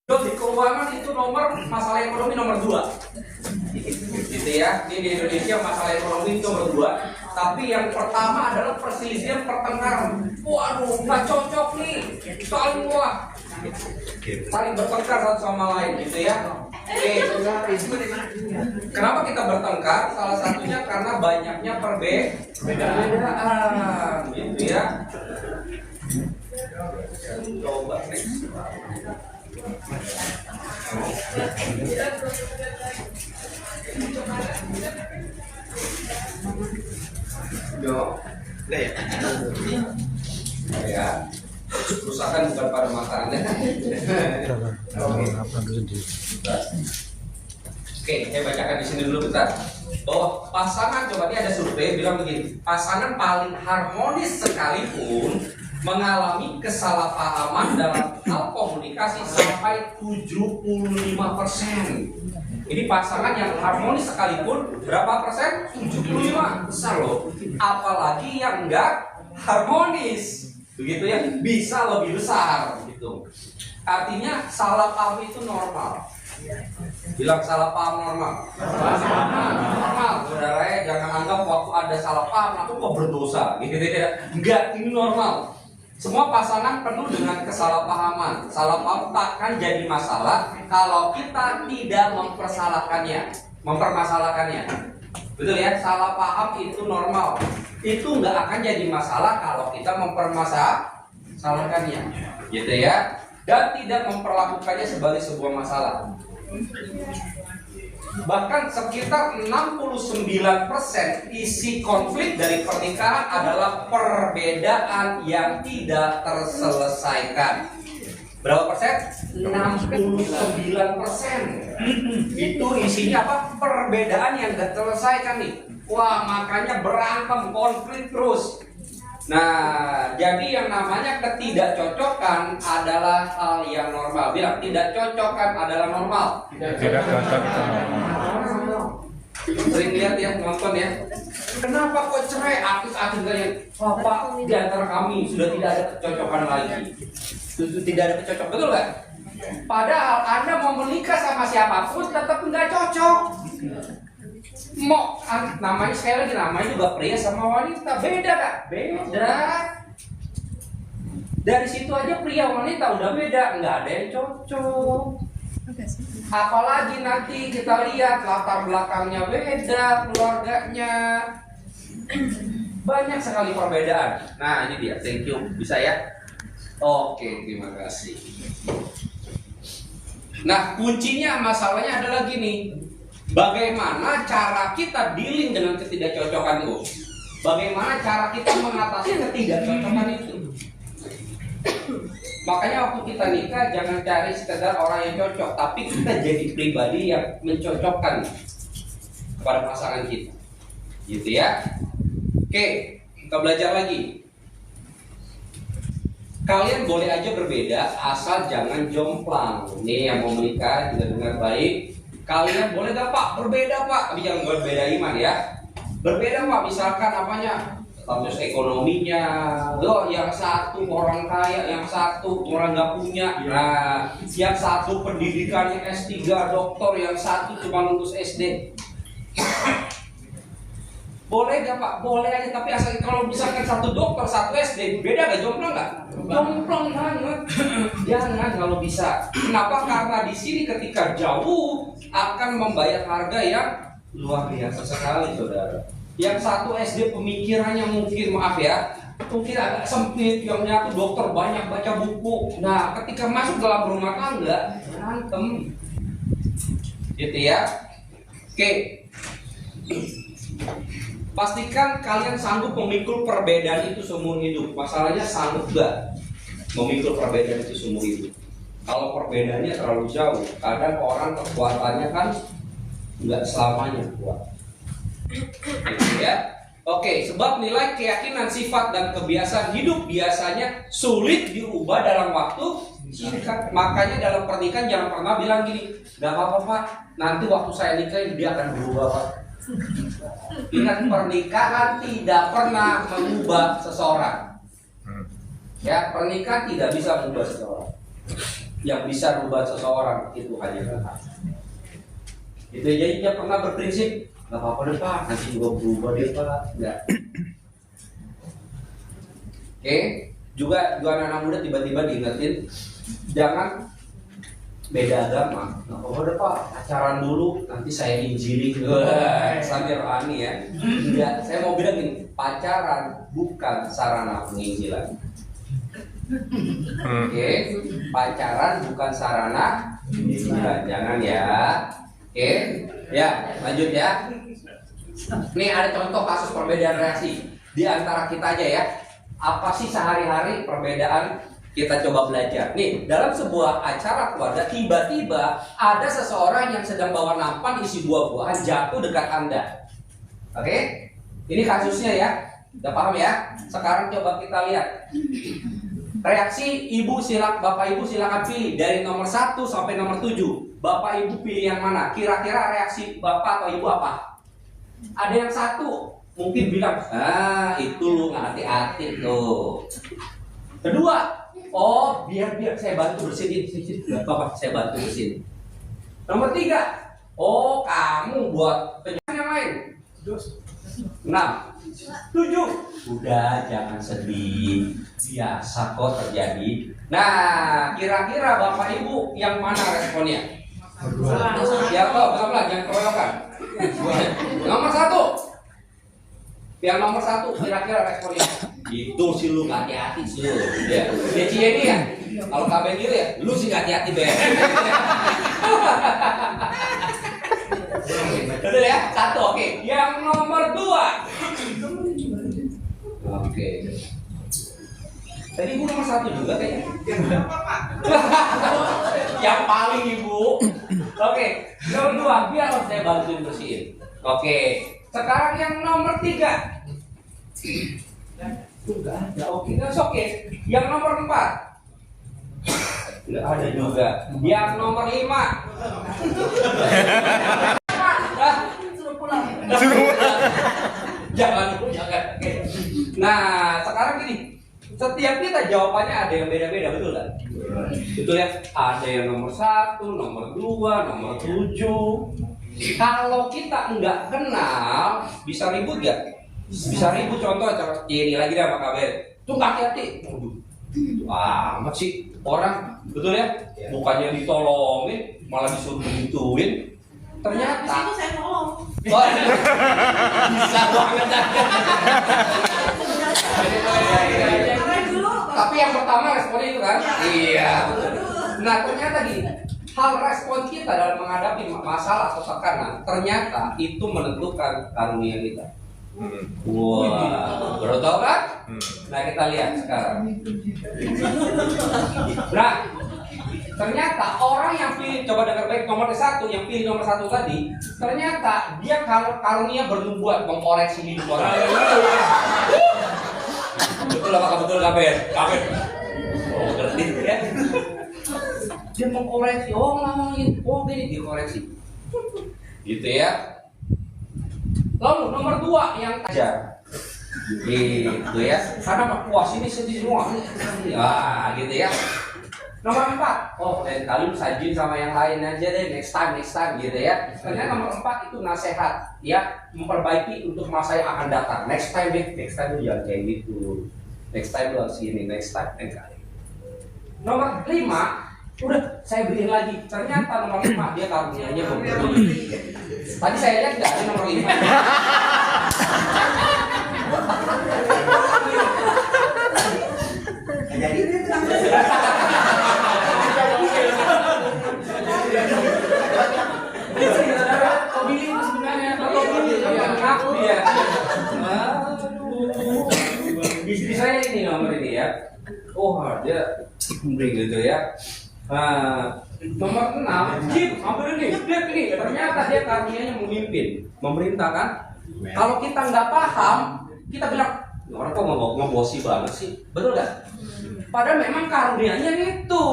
Di keuangan itu masalah ekonomi nomor 2, gitu ya. Ini di Indonesia masalah ekonomi nomor 2. Tapi yang pertama adalah perselisihan pertengkaran. Waduh, nggak cocok nih, saling bertengkar satu sama lain, gitu ya. Oke. Kenapa kita bertengkar? Salah satunya karena banyaknya perbedaan, gitu ya. Coba next. Ya, kerusakan bukan pada makanannya. Oke, saya bacakan di sini dulu bentar. Bahwa pasangan, coba ini ada survei bilang begini, pasangan paling harmonis sekalipun mengalami kesalahpahaman dalam hal komunikasi sampai 75%. Ini pasangan yang harmonis sekalipun berapa persen? 75, besar loh. Apalagi yang enggak harmonis, begitu ya, bisa lebih besar gitu. Artinya salah paham itu normal. Bilang salah paham normal. Normal, saudara ya, jangan anggap waktu ada salah paham aku kok berdosa gitu ya. Enggak, ini normal. Semua pasangan penuh dengan kesalahpahaman. Salah paham takkan jadi masalah kalau kita tidak mempermasalahkannya. Betul ya, salah paham itu normal. Itu nggak akan jadi masalah kalau kita mempermasalahkannya, gitu ya. Dan tidak memperlakukannya sebagai sebuah masalah. Bahkan sekitar 69% isi konflik dari pernikahan adalah perbedaan yang tidak terselesaikan. Berapa persen? 69%. Itu isinya apa? Perbedaan yang tidak terselesaikan nih. Wah, makanya berantem, konflik terus. Nah, jadi yang namanya ketidakcocokan adalah hal yang normal. Bilang tidak cocokan adalah normal. Tidak cocok. Sering lihat ya, nonton ya. Kenapa kok cerai? Artis-artis yang Bapak di antara kami sudah tidak ada kecocokan lagi. Tidak ada kecocok, betul nggak? Padahal Anda mau menikah sama siapapun tetap nggak cocok. Mau namanya sekali lagi, namanya juga pria sama wanita, beda gak? Beda. Dari situ aja pria wanita udah beda, nggak ada yang cocok. Apalagi nanti kita lihat latar belakangnya beda, keluarganya, banyak sekali perbedaan. Nah ini dia, thank you, bisa ya? Oke, terima kasih. Nah kuncinya masalahnya adalah gini. Bagaimana cara kita dealing dengan ketidakcocokan itu? Bagaimana cara kita mengatasi ketidakcocokan itu? Makanya waktu kita nikah jangan cari sekedar orang yang cocok, tapi kita jadi pribadi yang mencocokkan kepada pasangan kita, gitu ya. Oke, kita belajar lagi. Kalian boleh aja berbeda asal jangan jomplang. Nih yang mau menikah juga dengar baik. Kalian boleh gak Pak? Berbeda Pak, tapi jangan berbeda iman ya. Berbeda Pak, misalkan apanya? Status ekonominya. Loh, yang satu orang kaya, yang satu orang gak punya. Nah, yang satu pendidikannya S3 doktor, yang satu cuma lulus SD. Boleh gak Pak? Boleh aja, tapi asal kalau misalkan satu dokter, satu SD, beda gak? Jomplang gak? Jomplang banget. Jangan kalau bisa. Kenapa? Karena di sini ketika jauh akan membayar harga yang luar biasa sekali, saudara. Yang satu SD pemikirannya mungkin, maaf ya, mungkin agak sempit, yang nyatu dokter banyak baca buku. Nah, ketika masuk dalam rumah tangga, berantem. Gitu ya. Oke. Pastikan kalian sanggup memikul perbedaan itu seumur hidup. Masalahnya sanggup gak memikul perbedaan itu seumur hidup? Kalau perbedaannya terlalu jauh, kadang orang kekuatannya kan nggak selamanya kuat. Gitu ya. Oke, sebab nilai, keyakinan, sifat dan kebiasaan hidup biasanya sulit diubah dalam waktu singkat. Makanya dalam pernikahan jangan pernah bilang gini, gak apa-apa Pak, nanti waktu saya nikah dia akan berubah Pak. Ingat, pernikahan tidak pernah mengubah seseorang. Ya, pernikahan tidak bisa mengubah seseorang. yang bisa merubah seseorang itu hanya Tuhan. Itu jadi dia pernah berprinsip nggak apa-apa deh Pak, nanti juga berubah deh Pak. Enggak. Oke, juga anak-anak muda tiba-tiba diingetin jangan beda agama. Nggak apa-apa deh Pak, pacaran dulu nanti saya injili. Sampai rohani ya. Enggak, saya mau bilang gini, pacaran bukan sarana penginjilan. Oke, pacaran bukan sarana penginjilan. Jangan ya. Oke, ya lanjut ya. Nih ada contoh kasus perbedaan reaksi di antara kita aja ya. Apa sih sehari-hari perbedaan kita coba belajar. Nih dalam sebuah acara keluarga tiba-tiba ada seseorang yang sedang bawa nampan isi buah-buahan jatuh dekat Anda. Oke, ini kasusnya ya. Udah paham ya? Sekarang coba kita lihat. Reaksi Bapak Ibu silakan pilih dari nomor 1 sampai nomor 7. Bapak Ibu pilih yang mana? Kira-kira reaksi Bapak atau Ibu apa? Ada yang satu mungkin bilang, itu lu nggak hati-hati tuh. Kedua, oh biar saya bantu bersihin. Bapak saya bantu bersihin. Nomor 3, oh kamu buat penyanyi yang lain. 6, 7, udah jangan sedih, biasa kok terjadi. Nah, kira-kira Bapak Ibu yang mana responnya? Ya kok, pelan-pelan, jangan keroyokan. Nomor 1, yang nomor 1 kira-kira responnya? Itu sih lu gak hati-hati sih lu. Ya, dia ini ya. Kalau kabel gitu ya, lu sih gak hati-hati be. Betul ya? 1, oke. Yang nomor 2. Oke. Tadi Ibu nomor 1 juga kayaknya. Yang paling Ibu. Oke. Nomor 2, biar saya bantuin bersihin. Oke. Sekarang yang nomor 3. Enggak ada. Oke, oke. Yang nomor 4. Enggak ada juga. Yang nomor 5. Suruh pulang. Jangan. Oke. Nah, sekarang gini. Setiap kita jawabannya ada yang beda-beda, betul kan? Betul ya? Ada yang nomor 1, nomor 2, nomor 7. Kalau kita nggak kenal, bisa ribut gak? Bisa ribut. Contoh ini lagi dah Pak Kabel. Tuh nggak hati-hati. Amat sih orang, betul ya? Bukannya ditolongin, malah disuruh gituin. Ternyata. Di situ saya nolong. Bisa banget. Tapi yang pertama responnya itu kan? Iya. Nah ternyata gini. Hal respon kita dalam menghadapi masalah atau tekanan ternyata itu menentukan karunia kita. Wah, baru tahu kan? Nah kita lihat sekarang. Nah, ternyata orang yang pilih, coba dengar baik nomor 1, yang pilih nomor 1 tadi, ternyata dia karunia bernubuat mengkoreksi hidup orang. Betul apa betul Kabel? Kabel. Oh, ngerti ya? Dia mengkoreksi, gini dikoreksi, gitu ya. Lalu nomor 2 yang ajar, gitu ya. Karena puas ini sedih semua, gitu ya. Nomor 4, lain kali sajin sama yang lain aja deh, next time, gitu ya. Karena nomor 4 itu nasihat, ya, memperbaiki untuk masa yang akan datang. Next time lu jangan kayak gitu. Next time lu harus gini, next time. Nomor 5. Udah, saya beliin lagi. Ternyata nomor 5 dia karunianya berbeda. Tadi saya lihat nggak ada nomor 5. Jadi istri saya ini nomor ini ya. Dia gitu ya. Nomor 6, ambil ini, lihat ini. Ternyata dia karunianya memimpin, memerintah kan. Kalau kita nggak paham, kita bilang orang kok ngebosi banget sih, betul nggak? Padahal memang karunianya itu.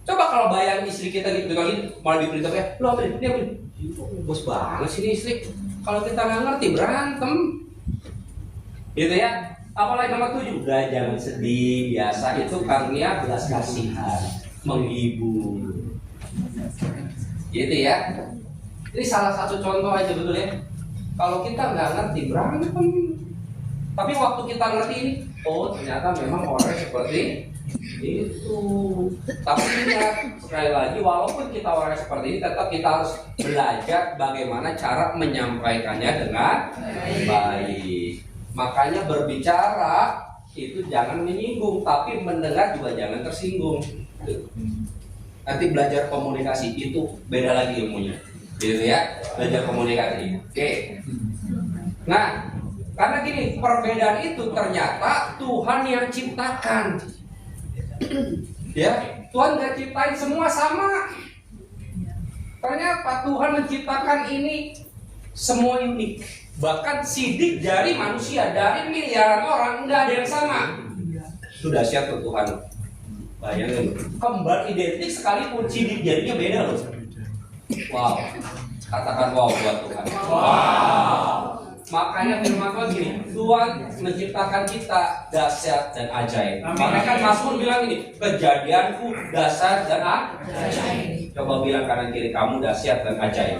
Coba kalau bayang istri kita gitu lagi, malah diperintah ya, lo ambil, ini ambil. Bos banget sih ini istri. Kalau kita nggak ngerti berantem, gitu ya. Apalagi nomor 7, udah jangan sedih, biasa itu karunia belas kasihan. menghibur. Gitu ya. Ini salah satu contoh aja betul ya. Kalau kita nggak ngerti berantem, tapi waktu kita ngerti ini, oh ternyata memang orangnya seperti itu. Tapi ingat sekali lagi, walaupun kita orangnya seperti ini, tetap kita harus belajar bagaimana cara menyampaikannya dengan baik. Makanya berbicara itu jangan menyinggung, tapi mendengar juga jangan tersinggung. Nanti belajar komunikasi itu beda lagi ilmunya, gitu ya. Belajar komunikasi. Oke. Nah, karena gini, perbedaan itu ternyata Tuhan yang ciptakan. Ya, Tuhan gak ciptain semua sama. Ternyata Tuhan menciptakan ini semua unik. Bahkan sidik jari manusia dari miliaran orang nggak ada yang sama. Sudah siap tuh Tuhan. Bayangin, kembar identik sekalipun sidik jarinya beda loh. Wow, katakan wow buat Tuhan. Wow. Makanya firman Tuhan gini, Tuhan menciptakan kita dahsyat dan ajaib. Makanya kan Mazmur bilang ini, kejadianku dahsyat dan ajaib. Coba bilang kanan kiri kamu dahsyat dan ajaib.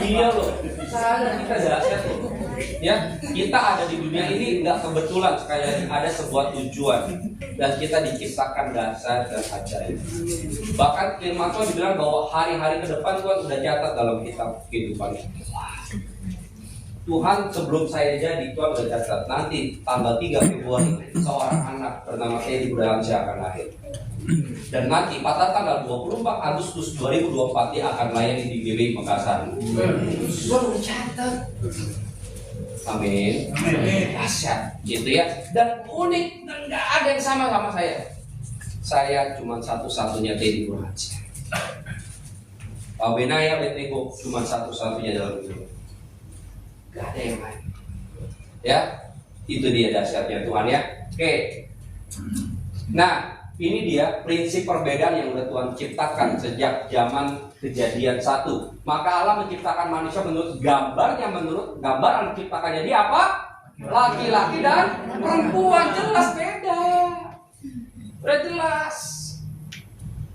Iya loh, saya kita dahsyat loh. Ya, kita ada di dunia ini nggak kebetulan, sekali lagi ada sebuah tujuan dan kita diciptakan dahsyat dan ajaib. Bahkan firman Tuhan bilang bahwa hari-hari ke depan Tuhan sudah catat dalam kitab kehidupan. Tuhan sebelum saya jadi Tuhan sudah catat nanti tanggal 3 Februari seorang anak bernama Teddy Bransyah akan lahir. Dan nanti pada tanggal 24 Agustus 2024 dia akan melayani di GBI Makassar. Tuhan sudah catat. Amin. Dahsyat, gitu ya. Dan unik dan nggak ada yang sama saya. Saya cuma satu-satunya Teddy Bransyah. Pak Benaya Betego cuma satu-satunya dalam hidup. Gak ada yang lain. Ya, itu dia dahsyatnya Tuhan ya. Oke. Nah, ini dia prinsip perbedaan yang udah Tuhan ciptakan sejak zaman Kejadian 1. Maka Allah menciptakan manusia menurut gambarnya, menurut gambaran ciptakannya dia apa? Laki-laki dan perempuan. Jelas beda. Udah jelas.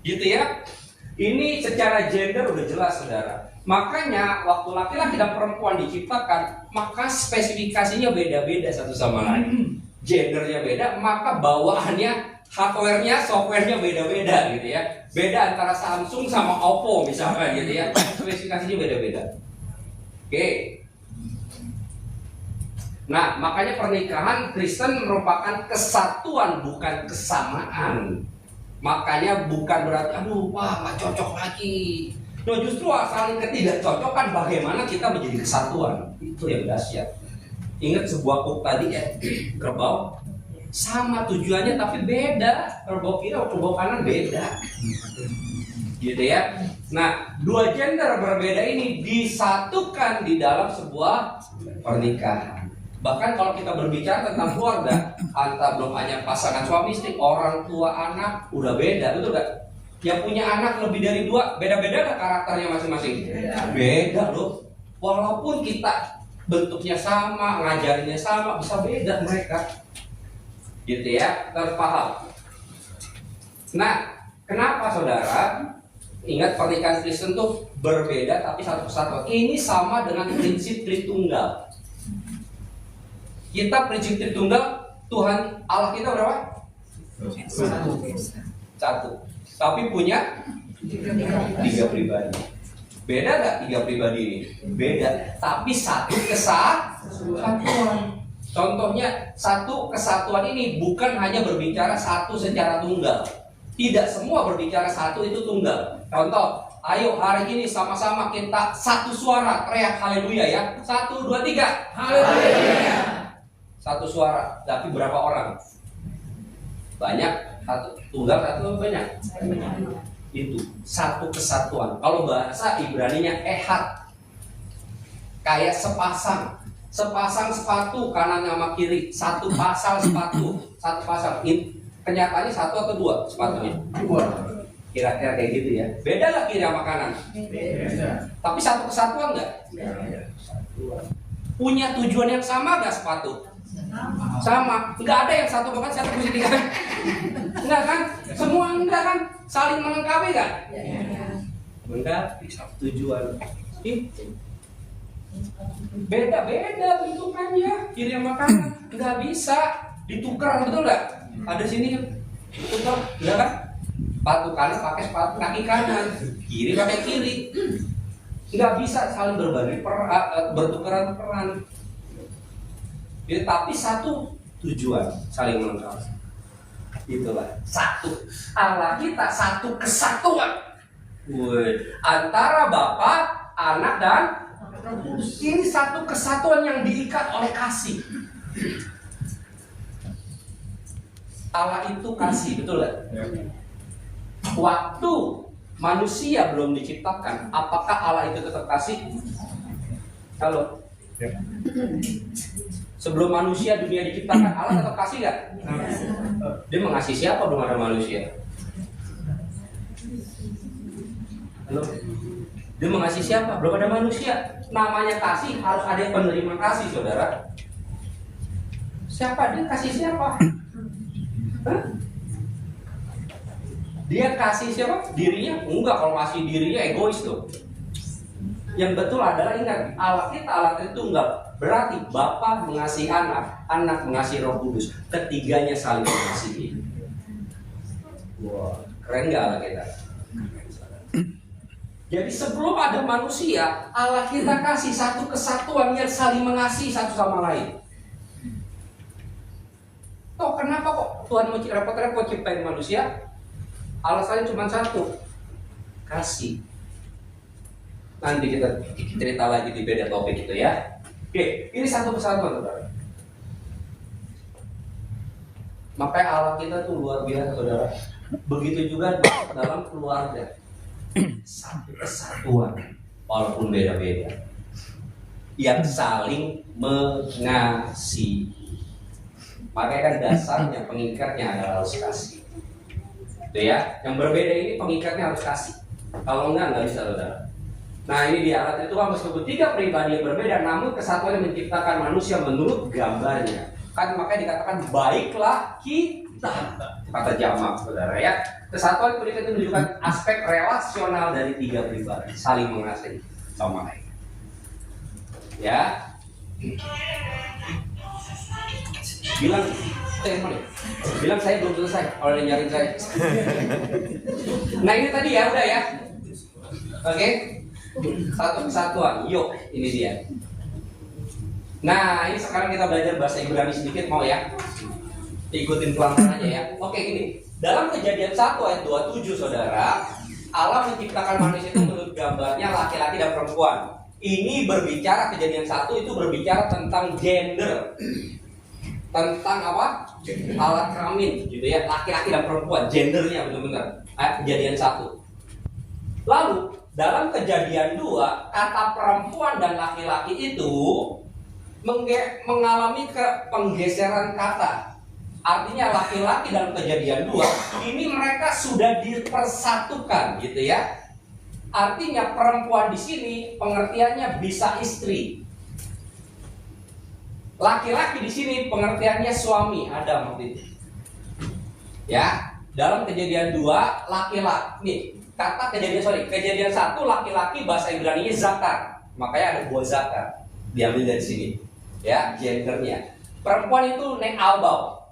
Gitu ya. Ini secara gender udah jelas saudara. Makanya waktu laki-laki dan perempuan diciptakan, maka spesifikasinya beda-beda satu sama lain. Gendernya beda, maka bawaannya, hardware-nya, software-nya beda-beda gitu ya. Beda antara Samsung sama Oppo misalnya gitu ya. Spesifikasinya beda-beda. Oke. Nah, makanya pernikahan Kristen merupakan kesatuan bukan kesamaan. Makanya bukan berarti aduh, wah nggak cocok lagi. No, justru saling ketidakcocokan bagaimana kita menjadi kesatuan. Itu yang dahsyat. Ingat sebuah quote tadi ya, kerbau sama tujuannya tapi beda. Kerbau kiri atau kerbau kanan beda. Gitu ya. Nah, dua gender berbeda ini disatukan di dalam sebuah pernikahan. Bahkan kalau kita berbicara tentang keluarga, antara belum hanya pasangan suami istri, orang tua anak udah beda, betul gak? Yang punya anak lebih dari 2, beda-beda gak karakternya masing-masing? Beda loh. Walaupun kita bentuknya sama, ngajarinnya sama, bisa beda mereka. Gitu ya, terpaham. Nah, kenapa saudara? Ingat pernikahan Kristen tuh berbeda tapi satu kesatuan. Ini sama dengan prinsip Tritunggal. Kita prinsip Tritunggal, Tuhan Allah kita berapa? Satu. Tapi punya 3 pribadi. Beda gak 3 pribadi ini? Beda. Tapi satu kesatuan. Contohnya satu kesatuan ini bukan hanya berbicara satu secara tunggal. Tidak semua berbicara satu itu tunggal. Contoh, ayo hari ini sama-sama kita satu suara teriak haleluya ya. 1, 2, 3 haleluya. Satu suara, tapi berapa orang? Banyak. Satu tunggal, satu banyak. Itu satu kesatuan. Kalau bahasa Ibraninya ehad, kayak sepasang sepatu kanan sama kiri, satu pasang sepatu, satu pasang. Kenyataannya 1 atau 2 sepatunya? 2. Kira-kira kayak gitu ya. Beda nggak kiri sama kanan? Beda. Tapi satu kesatuan nggak? Punya tujuan yang sama nggak sepatu? Sama. Nggak ada yang satu makan satu mesti tiga. Enggak kan? Semua enggak kan? Saling melengkapi nggak? Melengkapi satu tujuan. Beda-beda bentukannya. Kiri sama kanan nggak bisa ditukar, betul nggak? Ada sini tukar, ya kan? Sepatu kanan pakai sepatu kaki kanan, kiri pakai kiri. Nggak bisa saling berbagi bertukaran peran. Ya, tapi satu tujuan, saling melengkapi. Itulah satu. Allah kita satu kesatuan. Antara Bapa, Anak dan Roh Kudus. Ini satu kesatuan yang diikat oleh kasih. Allah itu kasih, betul nggak? Waktu manusia belum diciptakan, apakah Allah itu tetap kasih? Halo? Sebelum manusia dunia diciptakan, Allah tetap kasih nggak? Dia mengasihi siapa belum ada manusia? Halo? Dia mengasihi siapa? Belum ada manusia. Namanya kasih harus ada yang penerima kasih, saudara. Siapa? Dia kasih siapa? Hah? Dia kasih siapa? Dirinya? Enggak, kalau kasih dirinya egois tuh. Yang betul adalah ingat, Allah kita Allah Tritunggal. Berarti Bapa mengasihi Anak, Anak mengasihi Roh Kudus. Ketiganya saling mengasihi. Wah, keren nggak Allah kita? Jadi sebelum ada manusia, Allah kita kasih satu kesatuan yang saling mengasihi satu sama lain. Toh kenapa kok Tuhan mau repot-repot ciptain manusia? Alasannya cuma satu, kasih. Nanti kita cerita lagi di beda topik itu ya. Oke, ini satu kesatuan, saudara. Makanya Allah kita tuh luar biasa, saudara. Begitu juga dalam keluarga, satu kesatuan, walaupun beda-beda, yang saling mengasihi. Makanya kan dasarnya pengikatnya adalah harus kasih. Itu ya, yang berbeda ini pengikatnya harus kasih. Kalau enggak bisa, saudara. Nah ini di alat itu kan meskipun tiga pribadi yang berbeda, namun kesatuan yang menciptakan manusia menurut gambarnya. Kan makanya dikatakan baiklah kita, kata jamak, saudara ya. Kesatuan itu menunjukkan aspek relasional dari tiga pribadi, saling mengasihi sama lain. Ya. Bilang saya belum selesai, kalau dia nyariin saya. Nah ini tadi ya, udah ya. Oke. Satu kesatuan, yuk ini dia. Nah ini sekarang kita belajar bahasa Ibrani sedikit, mau ya? Ikutin pelan-pelan aja ya. Oke gini, dalam Kejadian 1 ayat 27 saudara, Allah menciptakan manusia itu menurut gambarnya laki-laki dan perempuan. Ini berbicara, Kejadian 1 itu berbicara tentang gender, tentang apa? Alat kelamin gitu ya, laki-laki dan perempuan, gendernya benar-benar. Kejadian 1. Lalu dalam Kejadian 2, kata perempuan dan laki-laki itu mengalami penggeseran kata. Artinya laki-laki dalam Kejadian 2 ini mereka sudah dipersatukan gitu ya. Artinya perempuan di sini pengertiannya bisa istri. Laki-laki di sini pengertiannya suami, ada waktu itu. Ya, dalam Kejadian 2 laki-laki nih. Kata Kejadian 1 laki-laki bahasa Ibrani-nya zakar. Makanya ada buah zakar. Diambil dari sini. Ya, gendernya. Perempuan itu nek albau.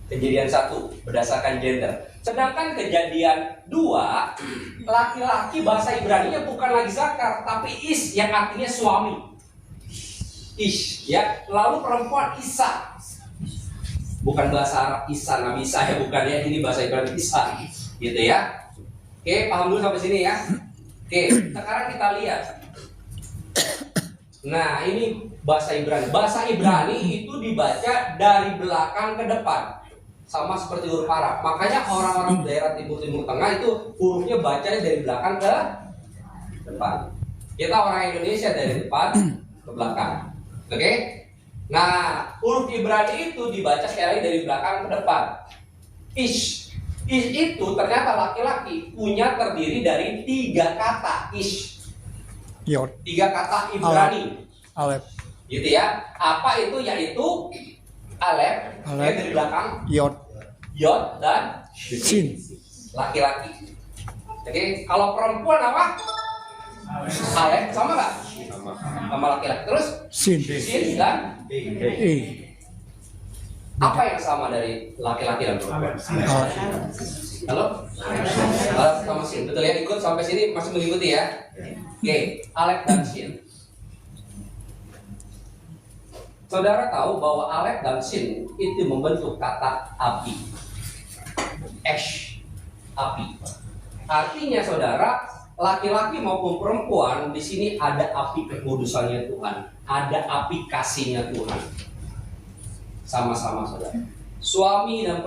Kejadian 1 berdasarkan gender. Sedangkan Kejadian 2 laki-laki bahasa Ibrani-nya bukan lagi zakar, tapi is yang artinya suami. Ish, ya. Lalu perempuan Isa. Bukan bahasa Arab Isa, Nabi Isa ya, bukan ya. Ini bahasa Ibrani Isa. Gitu ya. Oke, paham dulu sampai sini ya. Oke, sekarang kita lihat. Nah, ini bahasa Ibrani. Bahasa Ibrani itu dibaca dari belakang ke depan. Sama seperti huruf Arab. Makanya orang-orang daerah Timur Tengah itu hurufnya bacanya dari belakang ke depan. Kita orang Indonesia dari depan ke belakang. Oke? Nah, huruf Ibrani itu dibaca sekali dari belakang ke depan. Ish. Ish itu ternyata laki-laki punya terdiri dari 3 kata ish. 3 kata Ibrani. Alef. gitu ya. Apa itu? Yaitu alef, Alef. dari belakang Yod. yod dan Sin. laki-laki. Jadi kalau perempuan apa? Alef sama nggak? Sama laki-laki. Terus Sin. sin dan E. apa yang sama dari laki-laki dan perempuan? A. Halo? Alef sama sin. Betul ya? Ikut sampai sini masih mengikuti ya? Oke, alef dan sin. Saudara tahu bahwa alef dan sin itu membentuk kata api. Ash, api. Artinya saudara, laki-laki maupun perempuan di sini ada api kekudusannya Tuhan, ada api kasihnya Tuhan. Sama-sama saudara. Suami dan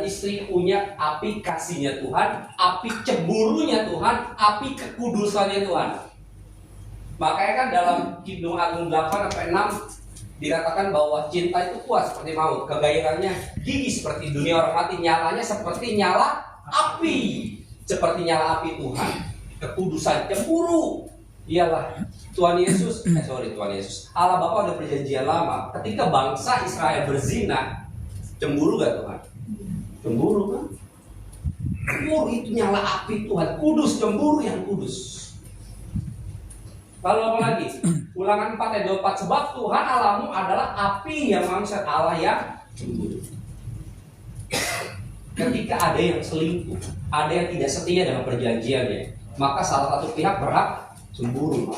istri punya api kasihnya Tuhan, api cemburunya Tuhan, api kekudusannya Tuhan. Makanya kan dalam Kidung Agung 8-6 dikatakan bahwa cinta itu kuat seperti maut, kegairahannya gigih seperti dunia orang mati, nyalanya seperti nyala api, seperti nyala api Tuhan, kekudusan, cemburu. Iyalah Tuhan Yesus, Allah Bapa udah perjanjian lama, ketika bangsa Israel berzina, cemburu gak Tuhan? Cemburu kan? Cemburu itu nyala api Tuhan, kudus, cemburu yang kudus. Lalu apa lagi? Ulangan 4 ayat 24. Sebab Tuhan Allahmu adalah api yang manusia, Allah yang cemburu. Ketika ada yang selingkuh, ada yang tidak setia dengan perjanjiannya, maka salah satu pihak berhak cemburu.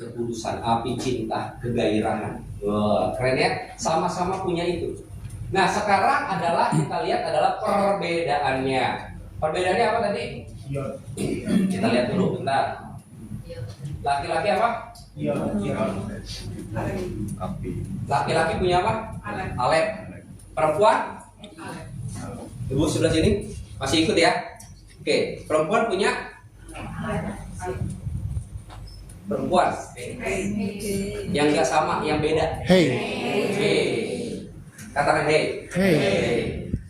Kekudusan, api cinta, kegairahan. Wah, keren ya? Sama-sama punya itu. Nah, sekarang adalah kita lihat adalah perbedaannya. Perbedaannya apa tadi? Kita lihat dulu bentar. Laki-laki apa? Laki-laki punya apa? Alef. Perempuan? Ibu sebelah sini masih ikut ya? Oke, perempuan punya? Perempuan. Yang nggak sama, yang beda. Hey. Hey. Katakan hey. Hey.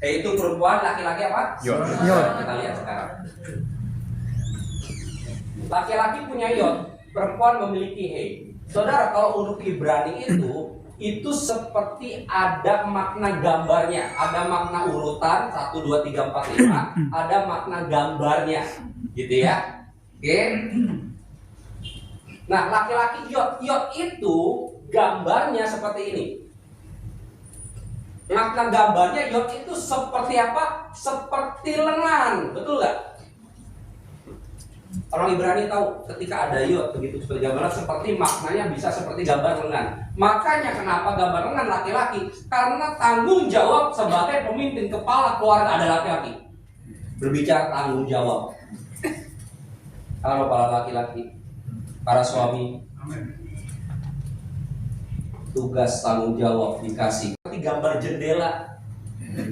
Hey itu perempuan, laki-laki apa? Yod. Kita lihat sekarang. Laki-laki punya yod, perempuan memiliki he. Saudara, kalau untuk Ibrani itu seperti ada makna gambarnya, ada makna urutan 1, 2, 3, 4, 5, ada makna gambarnya, gitu ya. Oke. Nah, laki-laki yod itu gambarnya seperti ini. Makna gambarnya yod itu seperti apa? Seperti lengan, betul nggak? Orang Ibrani tahu ketika ada yod begitu seperti gambaran, seperti maknanya bisa seperti gambar lengan. Makanya kenapa gambar lengan laki-laki? Karena tanggung jawab sebagai pemimpin kepala keluarga ada laki-laki. Berbicara tanggung jawab. Kalau para laki-laki, para suami, tugas tanggung jawab dikasih. Seperti gambar jendela,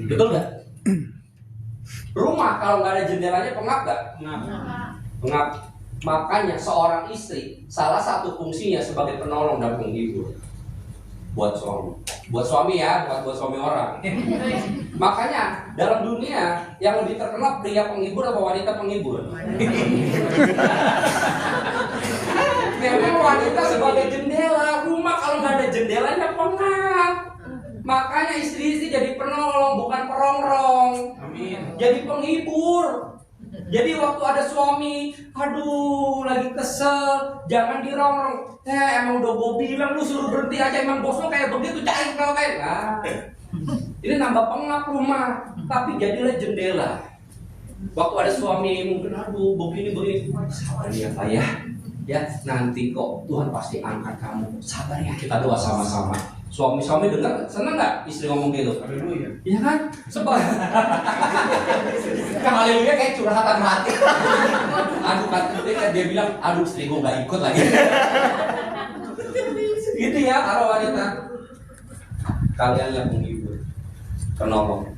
betul nggak? Rumah kalau nggak ada jendelanya pengap nggak? Pengap. Makanya seorang istri salah satu fungsinya sebagai penolong dan penghibur buat suami ya, buat suami orang. Makanya dalam dunia yang lebih terkenal pria penghibur atau wanita penghibur? Memang wanita sebagai jendela rumah, kalau nggak ada jendelanya pengap. Makanya istri-istri jadi penolong bukan perongrong. Amin. Jadi penghibur. Jadi waktu ada suami, aduh lagi kesel, jangan dirongrong. Emang udah gue bilang lu suruh berhenti aja, emang bos lo kayak begitu, cari kalau kayak. Nah, ini nambah pengap rumah, tapi jadilah jendela. Waktu ada suami mungkin aduh begini, sabar ya Pak ya nanti kok Tuhan pasti angkat kamu. Sabar ya, kita doa sama-sama. Suami-suami dengar seneng nggak istri ngomong gitu? Haleluya. Iya kan? Sebab kan haleluya kayak curhatan hati. Aduh kan dia bilang, aduh istri gue nggak ikut lagi. Gitu ya para wanita. Kalian yang menghibur, penolong.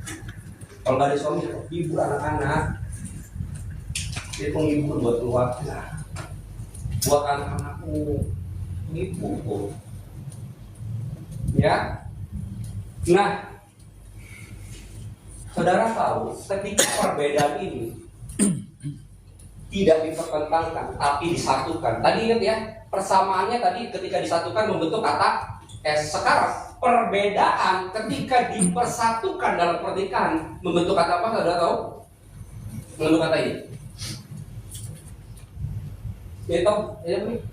Kalau nggak ada suami, hibur anak-anak. Dia penghibur buat keluarga, buat anak-anakmu, menghibur. Ya, nah, saudara tahu ketika perbedaan ini tidak dipertentangkan, tapi disatukan. Tadi ingat ya, Persamaannya tadi ketika disatukan membentuk kata sekarang perbedaan ketika dipersatukan dalam pernikahan membentuk kata apa? Saudara tahu? Membentuk kata ini. Ya tahu? Ya nih.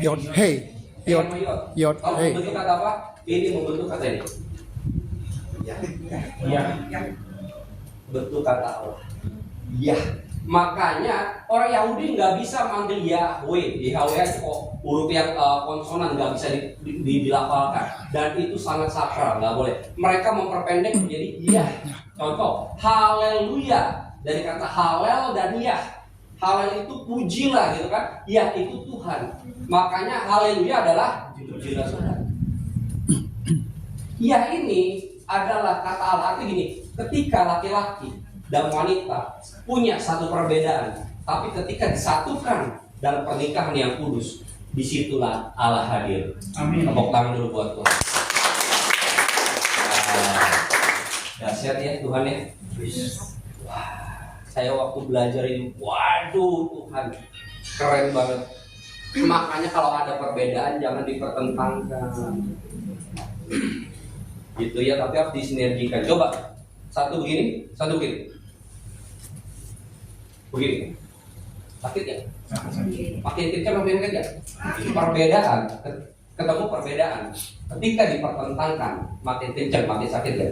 Yod, hey, yod, yod, Kalau hey. membentuk kata apa? Ini membentuk kata ini. Ya. Bentuk kata Allah. Ya. Makanya orang Yahudi nggak bisa manggil Yahweh, Yahweh kok huruf yang konsonan nggak bisa dilafalkan, dan itu sangat sakral, nggak boleh. Mereka memperpendek menjadi Yah. Contoh, Haleluya dari kata Halel dan Yah. Halel itu pujilah gitu kan, Yah itu Tuhan. Makanya Haleluya adalah pujilah Tuhan. Yah ini adalah kata Allah, arti gini, ketika laki-laki dan wanita punya satu perbedaan, tapi ketika disatukan dalam pernikahan yang kudus, disitulah Allah hadir. Amin. Tepuk tangan dulu buat Tuhan. Dahsyat ya Tuhan ya. Wah, saya waktu belajar ini, waduh Tuhan, keren banget. Makanya kalau ada perbedaan jangan dipertentangkan. Gitu ya, tapi harus disinergikan. Coba satu begini, satu begini. Begini, sakit ya? Makin kencang makin kencang. Perbedaan, ketemu perbedaan. Ketika dipertentangkan, makin kencang, makin sakit ya.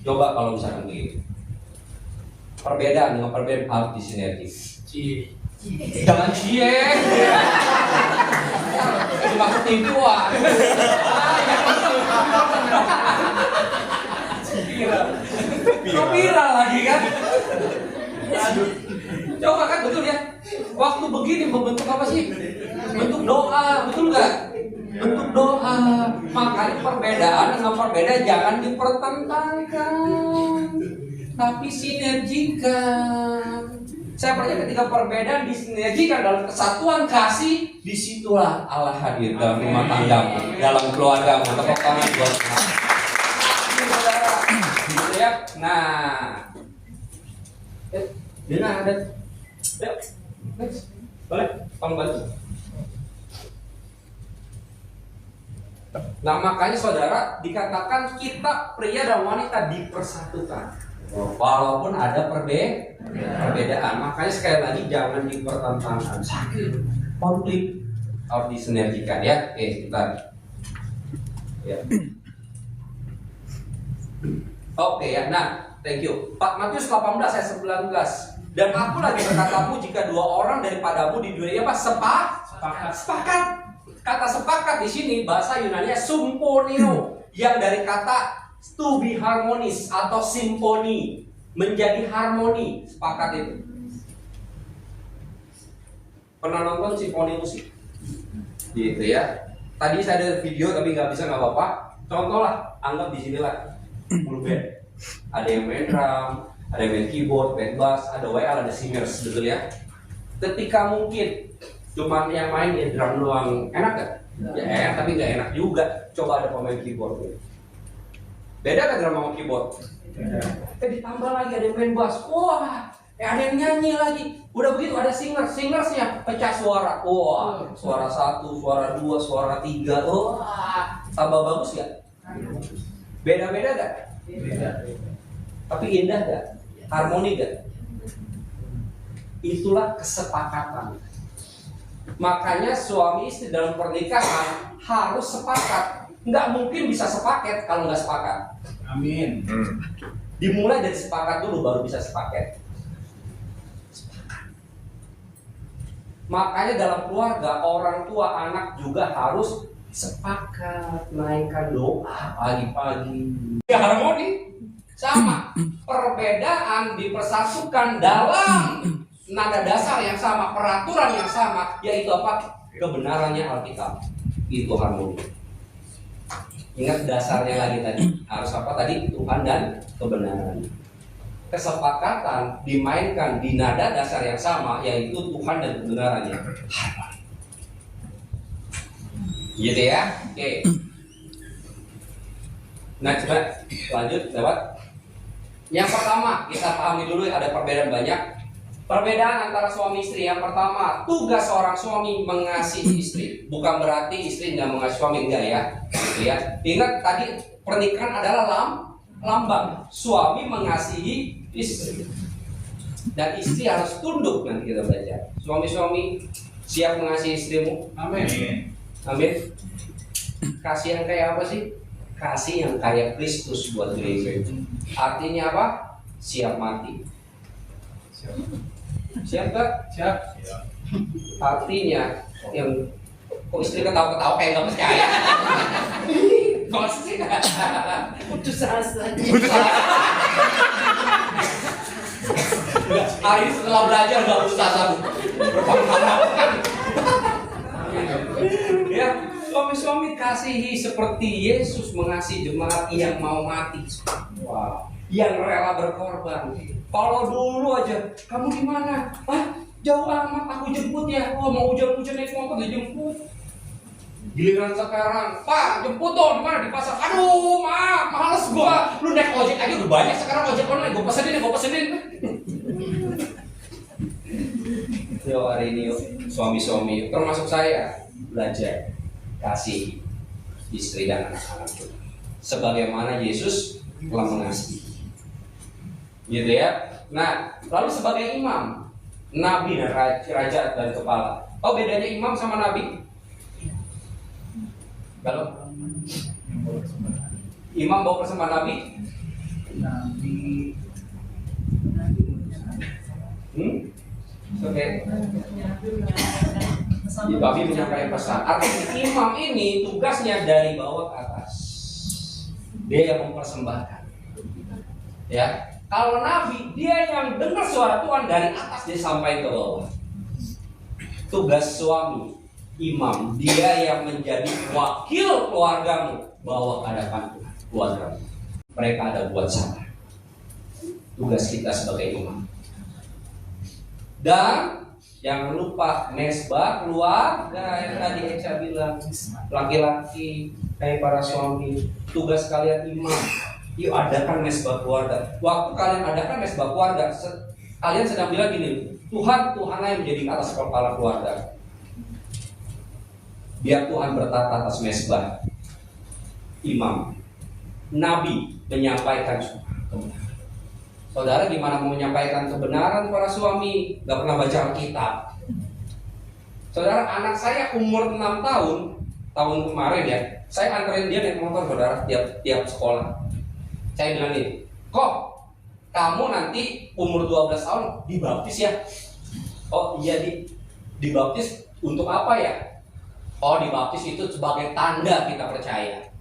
Coba kalau misalkan begini. Perbedaan dengan perbedaan harus disinergi. Jangan cie. Dimaksud tipuan. Viral lagi kan? Aduh. Coba kan betul ya. Waktu begini membentuk apa sih? Bentuk doa, betul nggak? Bentuk doa. Makanya perbedaan dengan perbedaan jangan dipertentangkan, tapi sinergikan. Saya percaya ketika perbedaan disinergikan dalam kesatuan kasih, disitulah Allah hadir dalam rumah tanggamu, dalam keluargamu. Tepuk tangan buat Tuhan. Saudara, gitu ya. Nah, Dina ada. Yuk, next. Boleh, tolong bantu. Nah, makanya saudara dikatakan kita pria dan wanita dipersatukan. Walaupun ada perbedaan, makanya sekali lagi jangan dipertentangkan. Sakit, konflik harus disinergikan ya. Oke, kita. Ya. Oke ya, nah, thank you. Matius 18 ayat 19. Dan aku lagi berkatamu jika dua orang daripadamu di dunia apa? Sepakat. Kata sepakat di sini bahasa Yunani symphonio, yang dari kata to be harmonis atau simfoni, menjadi harmoni. Sepakat itu. Pernah nonton simfoni musik? Gitu ya. Tadi saya ada video tapi nggak bisa, nggak apa-apa. Contoh lah, anggap di sinilah full band. Ada yang main drum, ada yang main keyboard, main bass, ada WL, ada singers, betul ya. Ketika mungkin cuma yang main ya drum doang, enak gak? Ya enak, tapi nggak enak juga. Coba ada pemain keyboard. Beda kan drum sama keyboard? Ditambah lagi ada yang main bass, wah, ada yang nyanyi lagi. Udah begitu ada singersnya pecah suara, wah, suara 1, suara 2, suara 3, wah, tambah bagus gak? Beda-beda gak? Beda. Tapi indah gak? Harmoni gak? Itulah kesepakatan. Makanya suami istri dalam pernikahan harus sepakat. Nggak mungkin bisa sepaket kalau nggak sepakat. Amin. Dimulai dari sepakat dulu baru bisa sepaket. Makanya dalam keluarga orang tua anak juga harus sepakat menaikkan doa pagi-pagi. Ya harmoni. Sama, perbedaan dipersatukan dalam nada dasar yang sama, peraturan yang sama, yaitu apa? Kebenarannya Alkitab. Itu harmoni. Ingat dasarnya lagi tadi, harus apa tadi? Tuhan dan kebenaran. Kesepakatan dimainkan di nada dasar yang sama, yaitu Tuhan dan kebenarannya. Harmoni. Gitu ya? Oke. Nah, coba lanjut lewat. Yang pertama, kita pahami dulu ada perbedaan banyak. Perbedaan antara suami istri, yang pertama, tugas seorang suami mengasihi istri. Bukan berarti istri nggak mengasihi suami, enggak ya. Gitu ya. Ingat tadi pernikahan adalah lambang. Suami mengasihi istri. Dan istri harus tunduk, nanti kita belajar. Suami-suami siap mengasihi istrimu? Amin. Amin. Kasih yang kayak apa sih? Kasih yang kayak Kristus buat gereja. Artinya apa? Siap mati. Siap gak? Siap. Artinya yang kok istri ketawa-ketawa kayak gak percaya. Maksudnya Putus asa. hari ini setelah belajar gak putus asa. Ya, suami-suami kasihi seperti Yesus mengasihi jemaat yang mau mati. Wow, yang rela berkorban. Kalau dulu aja, kamu di mana? Ah, jauh amat, aku jemput ya. Oh, mau hujan-hujan naik motor dijemput. Giliran sekarang, Pak, jemput dong, di mana? Di pasar. Aduh, maaf, males gua. Lu naik ojek aja udah banyak sekarang ojek online. Gua pesenin. Yo, hari ini yuk, suami-suami, termasuk saya, belajar kasih istri dan anak-anak kita. Sebagaimana Yesus telah mengasihi. Gitu ya. Nah, lalu sebagai imam, nabi dan raja dan kepala. Oh, bedanya imam sama nabi? Kalau imam bawa persembahan nabi? Oke. Nabi menyampaikan pesan. Artinya imam ini tugasnya dari bawah ke atas. Dia yang mempersembahkan. Ya. Kalau nabi, dia yang dengar suara Tuhan dari atas, dia sampai ke bawah. Tugas suami, imam, dia yang menjadi wakil keluargamu, bawa ke hadapan Tuhan, keluargamu. Mereka ada buat salah. Tugas kita sebagai imam. Dan jangan lupa mesbah keluarga yang tadi Eca bilang, laki-laki, kayak para suami, tugas kalian imam. Yuk adakan mesbah keluarga. Waktu kalian adakan mesbah keluarga, kalian sedang bilang gini, Tuhanlah yang menjadi atas kepala keluarga. Biar Tuhan bertata atas mesbah. Imam, nabi menyampaikan kebenaran. Saudara gimana mau menyampaikan kebenaran para suami? Gak pernah baca Alkitab. Saudara, anak saya umur 6 tahun kemarin ya, saya anterin dia naik motor, saudara, tiap sekolah. Saya bilang nih, kok kamu nanti umur 12 tahun dibaptis ya? Oh iya, dibaptis untuk apa ya? Oh, dibaptis itu sebagai tanda kita percaya.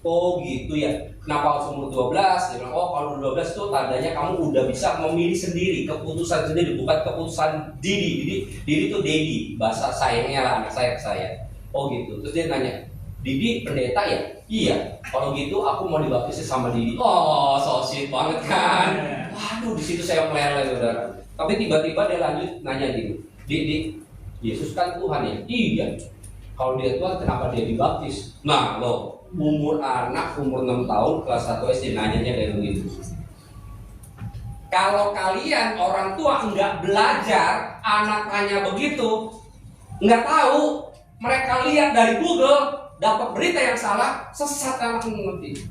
Oh gitu ya. Kenapa harus umur 12? Dia bilang, oh kalau 12 itu tandanya kamu udah bisa memilih sendiri, keputusan sendiri, bukan keputusan Didi. Didi itu Dedi, bahasa sayangnya lah anak saya ke saya. Oh gitu. Terus dia nanya, Didi pendeta ya? Iya. Kalau gitu aku mau dibaptis sama Didi. Oh, so sweet banget kan. Waduh, di situ saya meleleh, saudara. Tapi tiba-tiba dia lanjut nanya gini, Didi, Yesus kan Tuhan ya? Iya. Kalau dia Tuhan, kenapa dia dibaptis? Nah, loh, umur 6 tahun, kelas 1 SD nanyanya kayak begitu. Kalau kalian orang tua nggak belajar, anaknya begitu, nggak tahu, mereka lihat dari Google, dapat berita yang salah, sesat anak mengerti.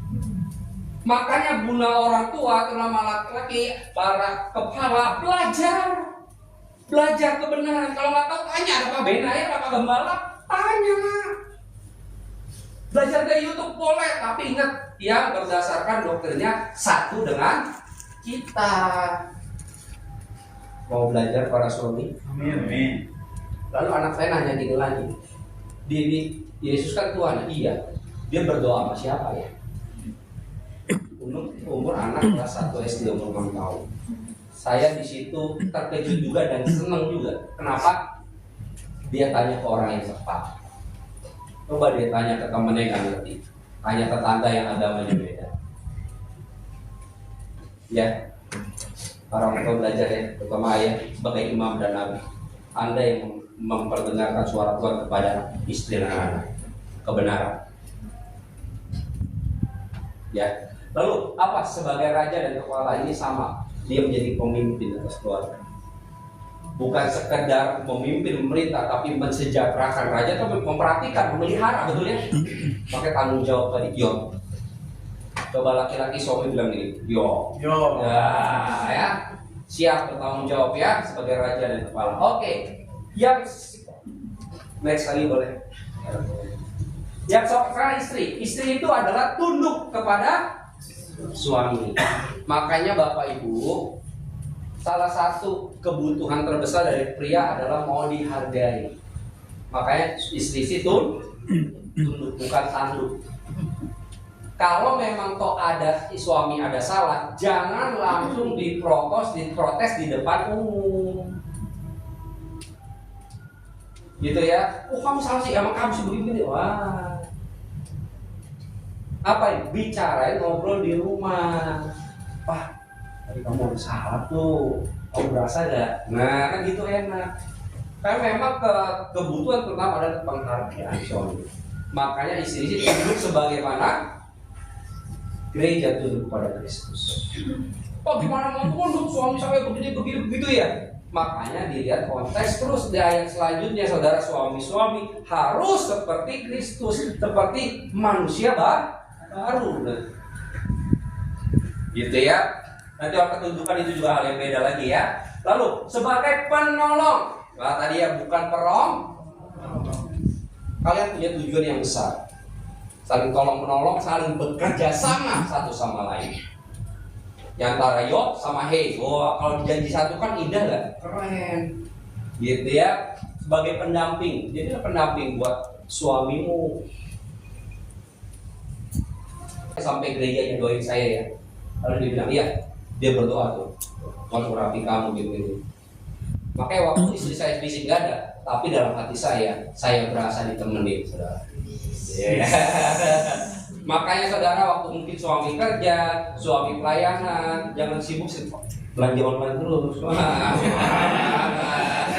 Makanya guna orang tua, terutama laki-laki, para kepala, belajar kebenaran. Kalau nggak tahu, tanya ada Pak Benaya, ada Pak Gembala, tanya. Belajar dari YouTube boleh, tapi ingat, yang berdasarkan doktrinnya satu dengan kita. Mau belajar para suami? Amin. Lalu anak saya nanya gini lagi, Didi, Yesus kan Tuhan? Iya. Dia berdoa sama siapa ya? Umur anak kelas 1 SD umur 6 tahun. Saya di situ terkejut juga dan senang juga. Kenapa? Dia tanya ke orang yang tepat. Coba dia tanya ke temennya yang ngerti, tanya ke tetangga yang agamanya beda. Ya, orang tua belajar ya, terutama ayah sebagai imam dan nabi. Anda yang memperdengarkan suara Tuhan kepada istri dan anak, kebenaran. Ya, lalu apa sebagai raja dan kepala ini sama, dia menjadi pemimpin atas keluarga. bukan sekedar memimpin pemerintah, tapi mensejahterakan raja, tapi memperhatikan, memelihara, betul ya? Pakai tanggung jawab tadi, yo. Coba laki-laki suami bilang gini, yo. Ya, siap bertanggung jawab ya sebagai raja dan kepala. Oke, yang next kali boleh. Yang seorang istri itu adalah tunduk kepada suami. Makanya Bapak Ibu, salah satu kebutuhan terbesar dari pria adalah mau dihargai. Makanya istri itu tunduk, bukan tanduk. Kalau memang toh ada suami ada salah, jangan langsung diprotes di depan umum. Gitu ya. Oh kamu salah sih, emang kamu sih begini. Wah. Apa ini? Bicarain, ngobrol di rumah. Wah, tadi kamu ada salah tuh. Kamu berasa gak? Nah, kan gitu enak. Karena memang kebutuhan pertama adalah penghargaan suami. Makanya istri tunduk sebagaimana gereja tunduk pada Kristus. Oh gimana mau tunduk suami saya begini begitu ya? Makanya dilihat konteks terus di ayat selanjutnya, saudara, suami-suami harus seperti Kristus, seperti manusia baru. Gitu ya. Nanti waktu ketundukan itu juga hal yang beda lagi ya. Lalu sebagai penolong. Nah tadi ya bukan perong. Kalian punya tujuan yang besar. Saling tolong menolong, saling bekerja sama satu sama lain. Yang antara yo sama hey. Oh, kalau dijanji satu kan indah gak? Keren. Gitu ya. Sebagai pendamping. Jadi pendamping buat suamimu. Sampai gerejanya doain saya ya. Lalu dia bilang, iya, dia berdoa tuh, Tuhan urapi kamu gitu. Makanya waktu istri saya fisik gak ada, tapi dalam hati saya berasa ditemenin, saudara. Yeah. Makanya saudara, waktu mungkin suami kerja, suami pelayanan, jangan sibuk belanja online terus.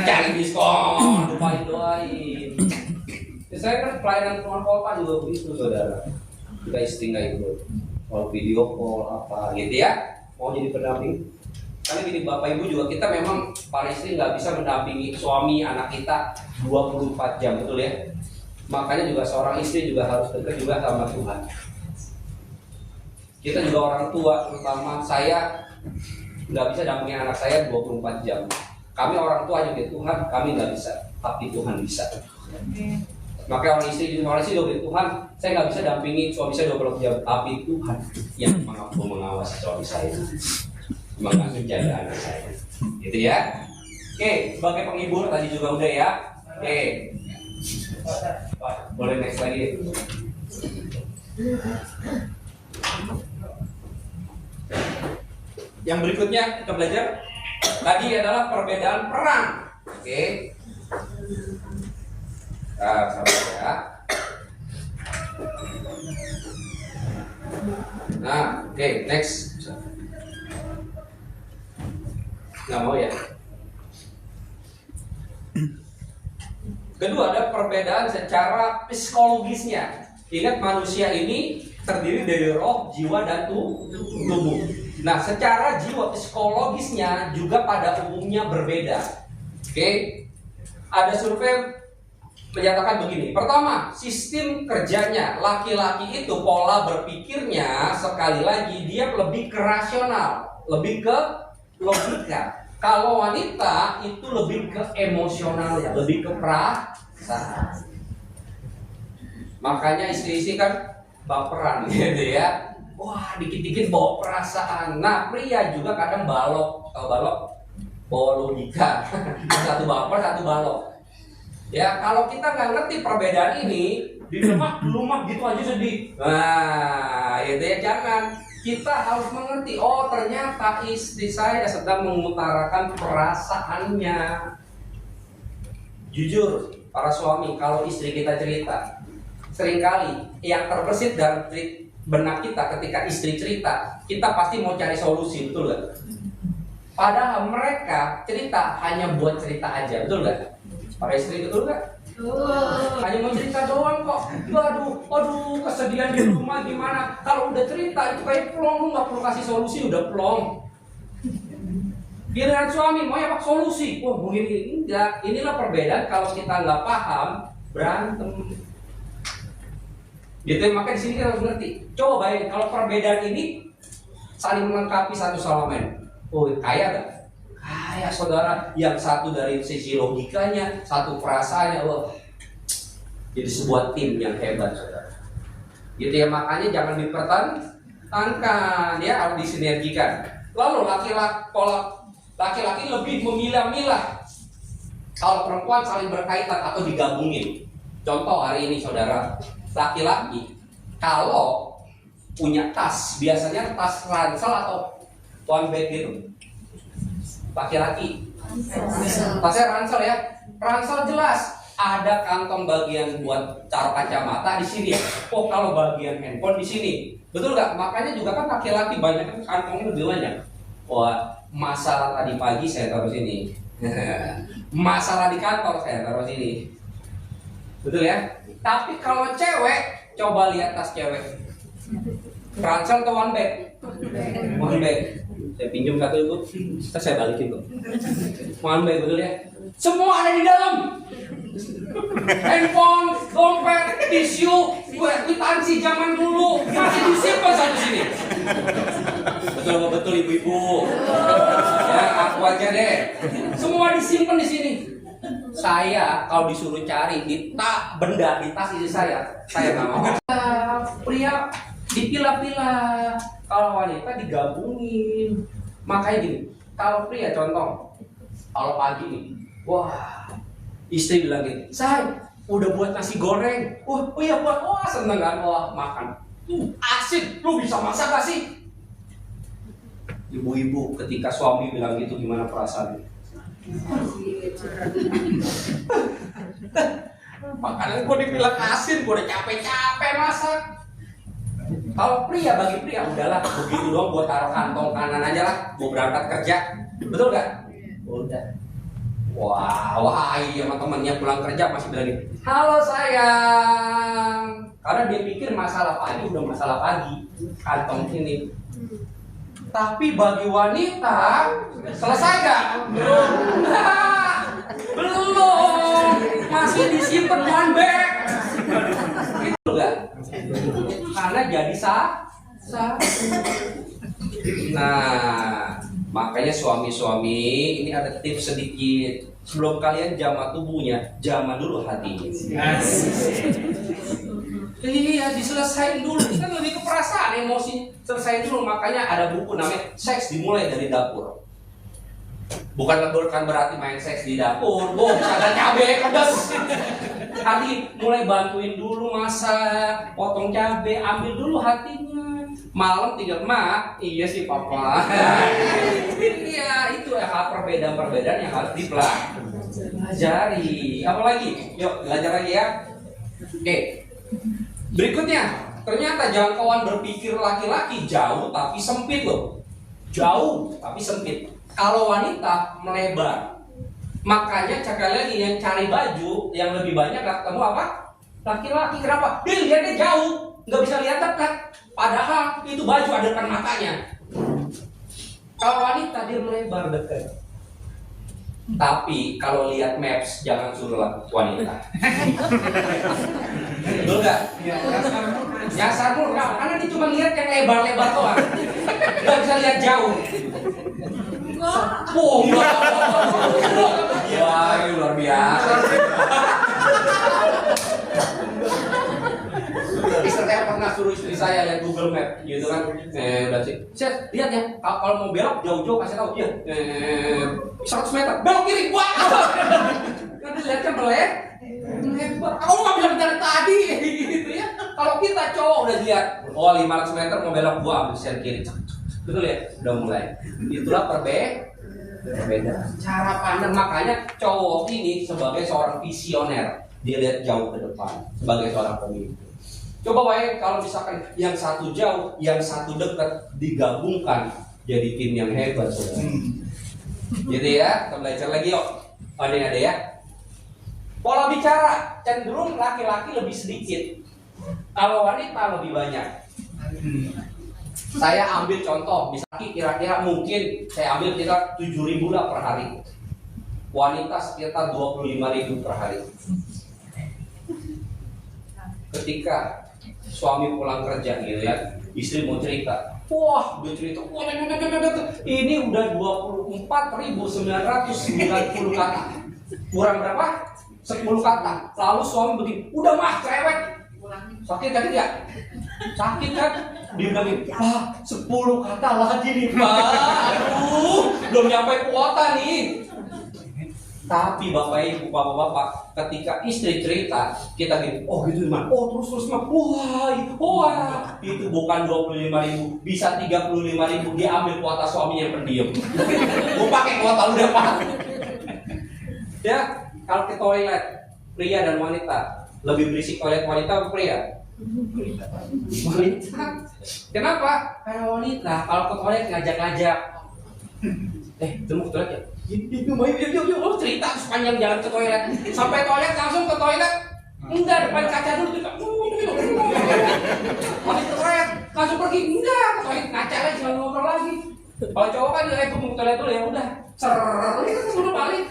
Cari diskon, doain. Saya kan pelayanan Tuhan kota juga begitu, saudara. Kita istri nggak ikut, kalau video call apa gitu ya, mau jadi pendamping. Karena gini Bapak Ibu juga, kita memang para istri nggak bisa mendampingi suami anak kita 24 jam, betul ya. Makanya juga seorang istri juga harus dekat juga sama Tuhan. Kita juga orang tua, terutama saya nggak bisa dampingin anak saya 24 jam. Kami orang tua juga Tuhan, kami nggak bisa, tapi Tuhan bisa. Makanya orang istri juga Tuhan, saya nggak bisa dampingi suami saya 20 jam, tapi Tuhan yang mampu mengawasi suami saya, menjaga anak saya, gitu ya. Oke, sebagai penghibur tadi juga udah ya. Oke, boleh next lagi. Yang berikutnya kita belajar tadi adalah perbedaan peran. Oke. Nah, sabar ya. Nah, oke, next. Nggak mau ya. Kedua ada perbedaan secara psikologisnya. Ingat manusia ini terdiri dari roh, jiwa, dan tubuh. Nah, secara jiwa psikologisnya juga pada umumnya berbeda. Oke, ada survei menyatakan begini. Pertama, sistem kerjanya laki-laki itu pola berpikirnya sekali lagi dia lebih ke rasional, lebih ke logika. Kalau wanita itu lebih ke emosional ya, lebih ke perasaan. Makanya istri-istri kan baperan gitu ya. Wah, dikit-dikit bawa perasaan. Nah, pria juga kadang balok, bawa logika. Satu baper, satu balok. Ya, kalau kita nggak ngerti perbedaan ini, di rumah gitu aja sedih. Nah, itu ya jangan. Kita harus mengerti, oh ternyata istri saya sedang mengutarakan perasaannya. Jujur, para suami, kalau istri kita cerita, seringkali yang terbesit dalam benak kita ketika istri cerita, kita pasti mau cari solusi, betul gak? Padahal mereka cerita hanya buat cerita aja, betul gak? Para istri betul gak? Hanya mau cerita doang kok. Aduh, kesedihan di rumah gimana? Kalau udah cerita itu kayak plong, lu nggak perlu kasih solusi, udah plong. Giliran suami maunya apa solusi? Wah, mau ini enggak. Inilah perbedaan kalau kita nggak paham berantem. Gitu ya, makanya di sini kita harus ngerti. Coba bayangin kalau perbedaan ini saling melengkapi satu sama lain. Oh, kaya gak? Kaya saudara. Yang satu dari sisi logikanya, satu perasaannya. Wah, jadi sebuah tim yang hebat saudara. Gitu ya, makanya jangan dipertahankan ya, harus disinergikan. Lalu laki-laki lebih memilah-milah kalau perempuan saling berkaitan atau digabungin. Contoh hari ini saudara, laki-laki kalau punya tas, biasanya tas ransel atau one bag gitu. Laki-laki tasnya ransel ya, ransel jelas ada kantong bagian buat taruh kacamata di sini. Oh, kalau bagian handphone di sini, betul nggak? Makanya juga kan laki-laki banyak kan kantongnya lebih banyak. Wah, masalah tadi pagi saya taruh sini. Masalah di kantor saya taruh sini. Betul ya? Tapi kalau cewek, coba lihat tas cewek. Ransel atau one bag? One bag. Saya pinjam satu ibu, terus saya balikin kok. One bag, betul ya? Semua ada di dalam. Handphone, dompet, tisu, kwitansi zaman dulu masih disimpan satu sini. Betul ibu-ibu. Ya, aku aja deh. Semua disimpan di sini. Saya kalau disuruh cari di benda di tas ini saya nggak mau. Pria dipilah-pilah, kalau wanita digabungin. Makanya gini, kalau pria contoh, kalau pagi nih, wah, istri bilang gini, say, udah buat nasi goreng. Oh iya buat, wah seneng kan, wah makan. Asik, lu bisa masak gak sih? Ibu-ibu ketika suami bilang gitu gimana perasaannya? Makanan gue dibilang asin, gue udah capek-capek masak. Kalau pria, bagi pria udahlah begitu doang, gue taruh kantong kanan aja lah, gue berangkat kerja, betul gak? Udah. Wah, iya sama temennya pulang kerja masih bilang gitu, halo sayang, karena dia pikir masalah pagi udah masalah pagi, kantong ini. Tapi bagi wanita selesai gak? Belum, masih disimpan one bag. Gitu gak? Karena jadi sah. Nah, makanya suami-suami ini ada tips sedikit. Sebelum kalian jamah tubuhnya, jamah dulu hatinya. Iya, diselesain dulu. Kan lebih ke perasaan, emosi. Selesai dulu. Makanya ada buku namanya Seks Dimulai dari Dapur. Bukan berarti main seks di dapur. Oh, ada cabai pedas. Hati mulai bantuin dulu masak, potong cabai, ambil dulu hatinya. Malam tinggal iya sih papa. Iya, itu hal perbedaan yang harus dipelajari. Apalagi? Yuk, belajar lagi ya. Oke. Berikutnya, ternyata jangkauan berpikir laki-laki jauh tapi sempit loh. Jauh tapi sempit. Kalau wanita melebar. Makanya lagi yang cari baju yang lebih banyak gak ketemu apa? Laki-laki. Kenapa? Dia lihatnya jauh, nggak bisa lihat dekat. Padahal itu baju ada depan matanya. Kalau wanita dia melebar dekat. Tapi kalau lihat maps jangan suruh wanita. Betul nggak? Nyasar mulu, karena dia cuma lihat yang lebar-lebar doang. Nggak bisa lihat jauh. Oh, enggak. Wah, ini luar biasa. Istri saya pernah suruh istri saya lihat Google Map, gitu kan? Udah sih. Saya lihat ya, kalau mau belok jauh-jauh kasih tahu dia. 100 meter, belok kiri. Wah. Kan lihatnya melebar. Kamu nggak bilang dari tadi, gitu ya? Kalau kita cowok udah lihat, 500 meter mau belok, gua ambil sen kiri. Betul ya? Udah mulai. Itulah perbedaan. Cara pandang, makanya cowok ini sebagai seorang visioner, dia lihat jauh ke depan sebagai seorang pemimpin. Coba bayangin kalau misalkan yang satu jauh, yang satu dekat digabungkan jadi tim yang hebat, saudara. Gitu ya, kita belajar lagi yuk. Ada ya. Pola bicara cenderung laki-laki lebih sedikit, kalau wanita lebih banyak. Saya ambil contoh, misalnya kira-kira mungkin saya ambil kita 7.000 lah per hari. Wanita sekitar 25.000 per hari. Ketika suami pulang kerja gitu ya, istri mau cerita, wah dia cerita, wah ini udah 24.990 kata. Kurang berapa? 10 kata. Lalu suami begini, udah mah cerewet. Sakit kan ya? Sakit kan? Dia bilang, Pak, 10 kata lagi nih Pak. Aduh, belum nyampe kuota nih. Tapi Bapak Ibu, Bapak-bapak, ketika istri cerita, kita gini, oh gitu gimana? Oh terus mah, wah, itu bukan 25.000, bisa 35.000, dia ambil kuota suaminya yang pendiam. Gue pakai kuota lu deh Pak. Ya, kalau ke toilet, pria dan wanita, lebih berisik toilet wanita atau pria? Wanita. Kenapa? Karena wanita kalau ke toilet ngajak-ngajak. Itu mau ke toilet ya? Yuk, cerita sepanjang jalan ke toilet. Sampai toilet langsung ke toilet. Enggak, depan kaca dulu kita. Habis ke toilet langsung pergi. Enggak, ke toilet ngaca lagi, jangan ngobrol lagi. Kalau cowok kan gue mau ke toilet dulu ya udah. Sudah balik.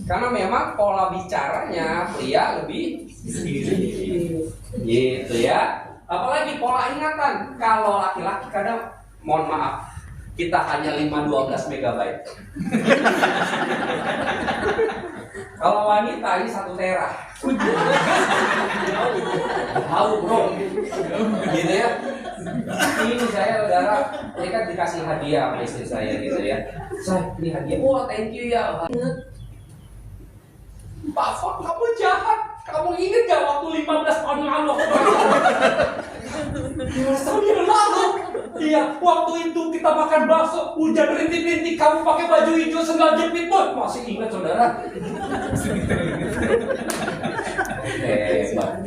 Karena memang pola bicaranya pria lebih gitu ya. Apalagi pola ingatan. Kalau laki-laki kadang, mohon maaf, kita hanya 5-12 megabyte. Kalau wanita ini 1 tera. Tahu bro, gitu ya. Ini saya saudara, ini kan dikasih hadiah sama istri saya gitu ya. Saya ini hadiah, wah thank you ya. Pak Fok, kamu jahat. Kamu ingat gak waktu 15 tahun lalu? 15 tahun yang lalu. Iya, waktu itu kita makan bakso, hujan rintik-rintik, kamu pakai baju hijau sendal jepit pun. Masih ingat saudara? Hebat.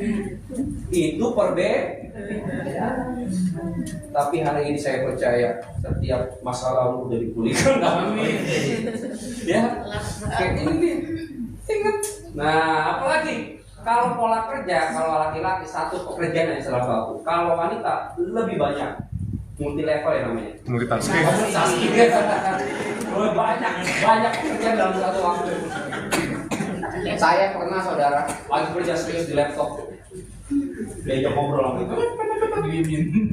Itu perbedaan. Tapi hari ini saya percaya setiap masalah udah dipulihkan. Ya, kayak ini. Ingat. Nah, apalagi kalau pola kerja, kalau laki-laki satu pekerjaan yang selalu baku. Kalau wanita lebih banyak, multi level ya namanya. Multitasking. banyak pekerjaan dalam satu waktu. Saya pernah saudara lagi kerja serius di laptop, diajak ngobrol sama itu.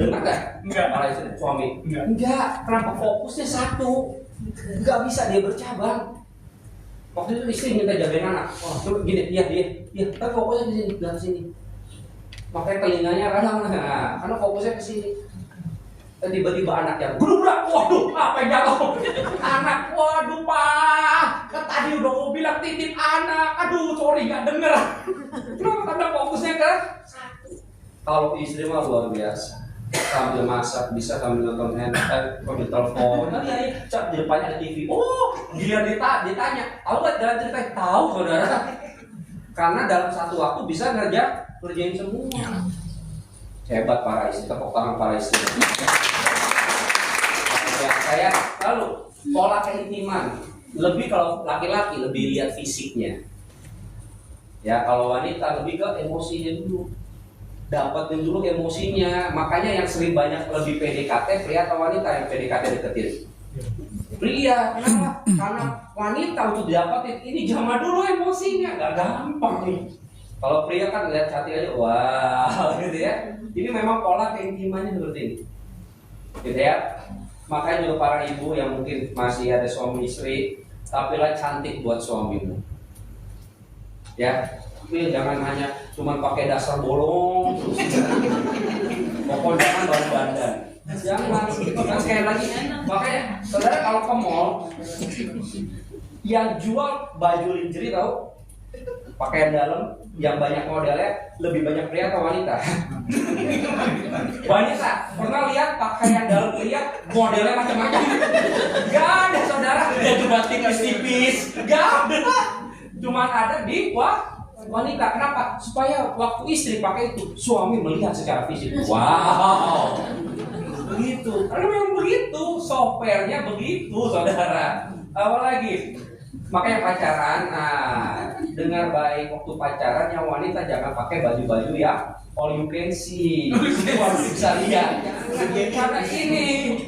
Dengar nggak? Enggak. Malah istri suami. Enggak. Kenapa fokusnya satu? Enggak bisa dia bercabang. Waktu itu istri minta jagain anak. Oh, coba gini, iya. Tapi fokusnya di sini, di sini. Makanya telinganya kadang, karena fokusnya ke sini. Dan tiba-tiba anak yang berubah, waduh, apa yang jatuh? Anak, waduh Pak, tadi udah mau bilang titip anak, aduh sorry nggak denger. Kenapa? Karena fokusnya ke satu. Kalau istri mah luar biasa. Sambil masak, bisa sambil nonton handphone, sambil telepon. Nanti di depannya ada TV. Oh, dia ditanya. Tahu nggak dalam cerita? Tahu saudara. Karena dalam satu waktu bisa ngerjain semua. Hebat para istri, tepuk tangan para istri. Ya, saya lalu pola keintiman. Lebih kalau laki-laki lebih lihat fisiknya. Ya kalau wanita lebih ke emosinya dulu. Dapatin dulu emosinya. Makanya yang sering banyak lebih PDKT pria atau wanita yang PDKT deketin? Pria. Kenapa? Karena wanita untuk dapatin ini zaman dulu emosinya nggak gampang nih. Kalau pria kan lihat hati aja, wah gitu ya. Ini memang pola keintimannya seperti ini, gitu ya. Makanya juga para ibu yang mungkin masih ada suami istri, tapilah cantik buat suamimu. Ya. Tapi jangan hanya cuma pakai dasar bolong terus. Pokoknya jangan baru badan. Jangan. Kan sekali lagi. Makanya saudara kalau ke mall yang jual baju lingerie tahu? Pakaian dalam yang banyak modelnya lebih banyak pria atau wanita? Wanita. Pernah lihat pakaian dalam pria modelnya macam-macam? Gak ada saudara. Dia cuma tipis-tipis. Gak ada. Cuma ada di wanita. Kenapa? Supaya waktu istri pakai itu suami melihat secara fisik. Wow. Begitu. Karena memang begitu. Softwarenya begitu saudara. Apa lagi? Makanya pacaran, dengar baik waktu pacaran yang wanita jangan pakai baju-baju ya all you can see. Waduh, bisa lihat. Karena ini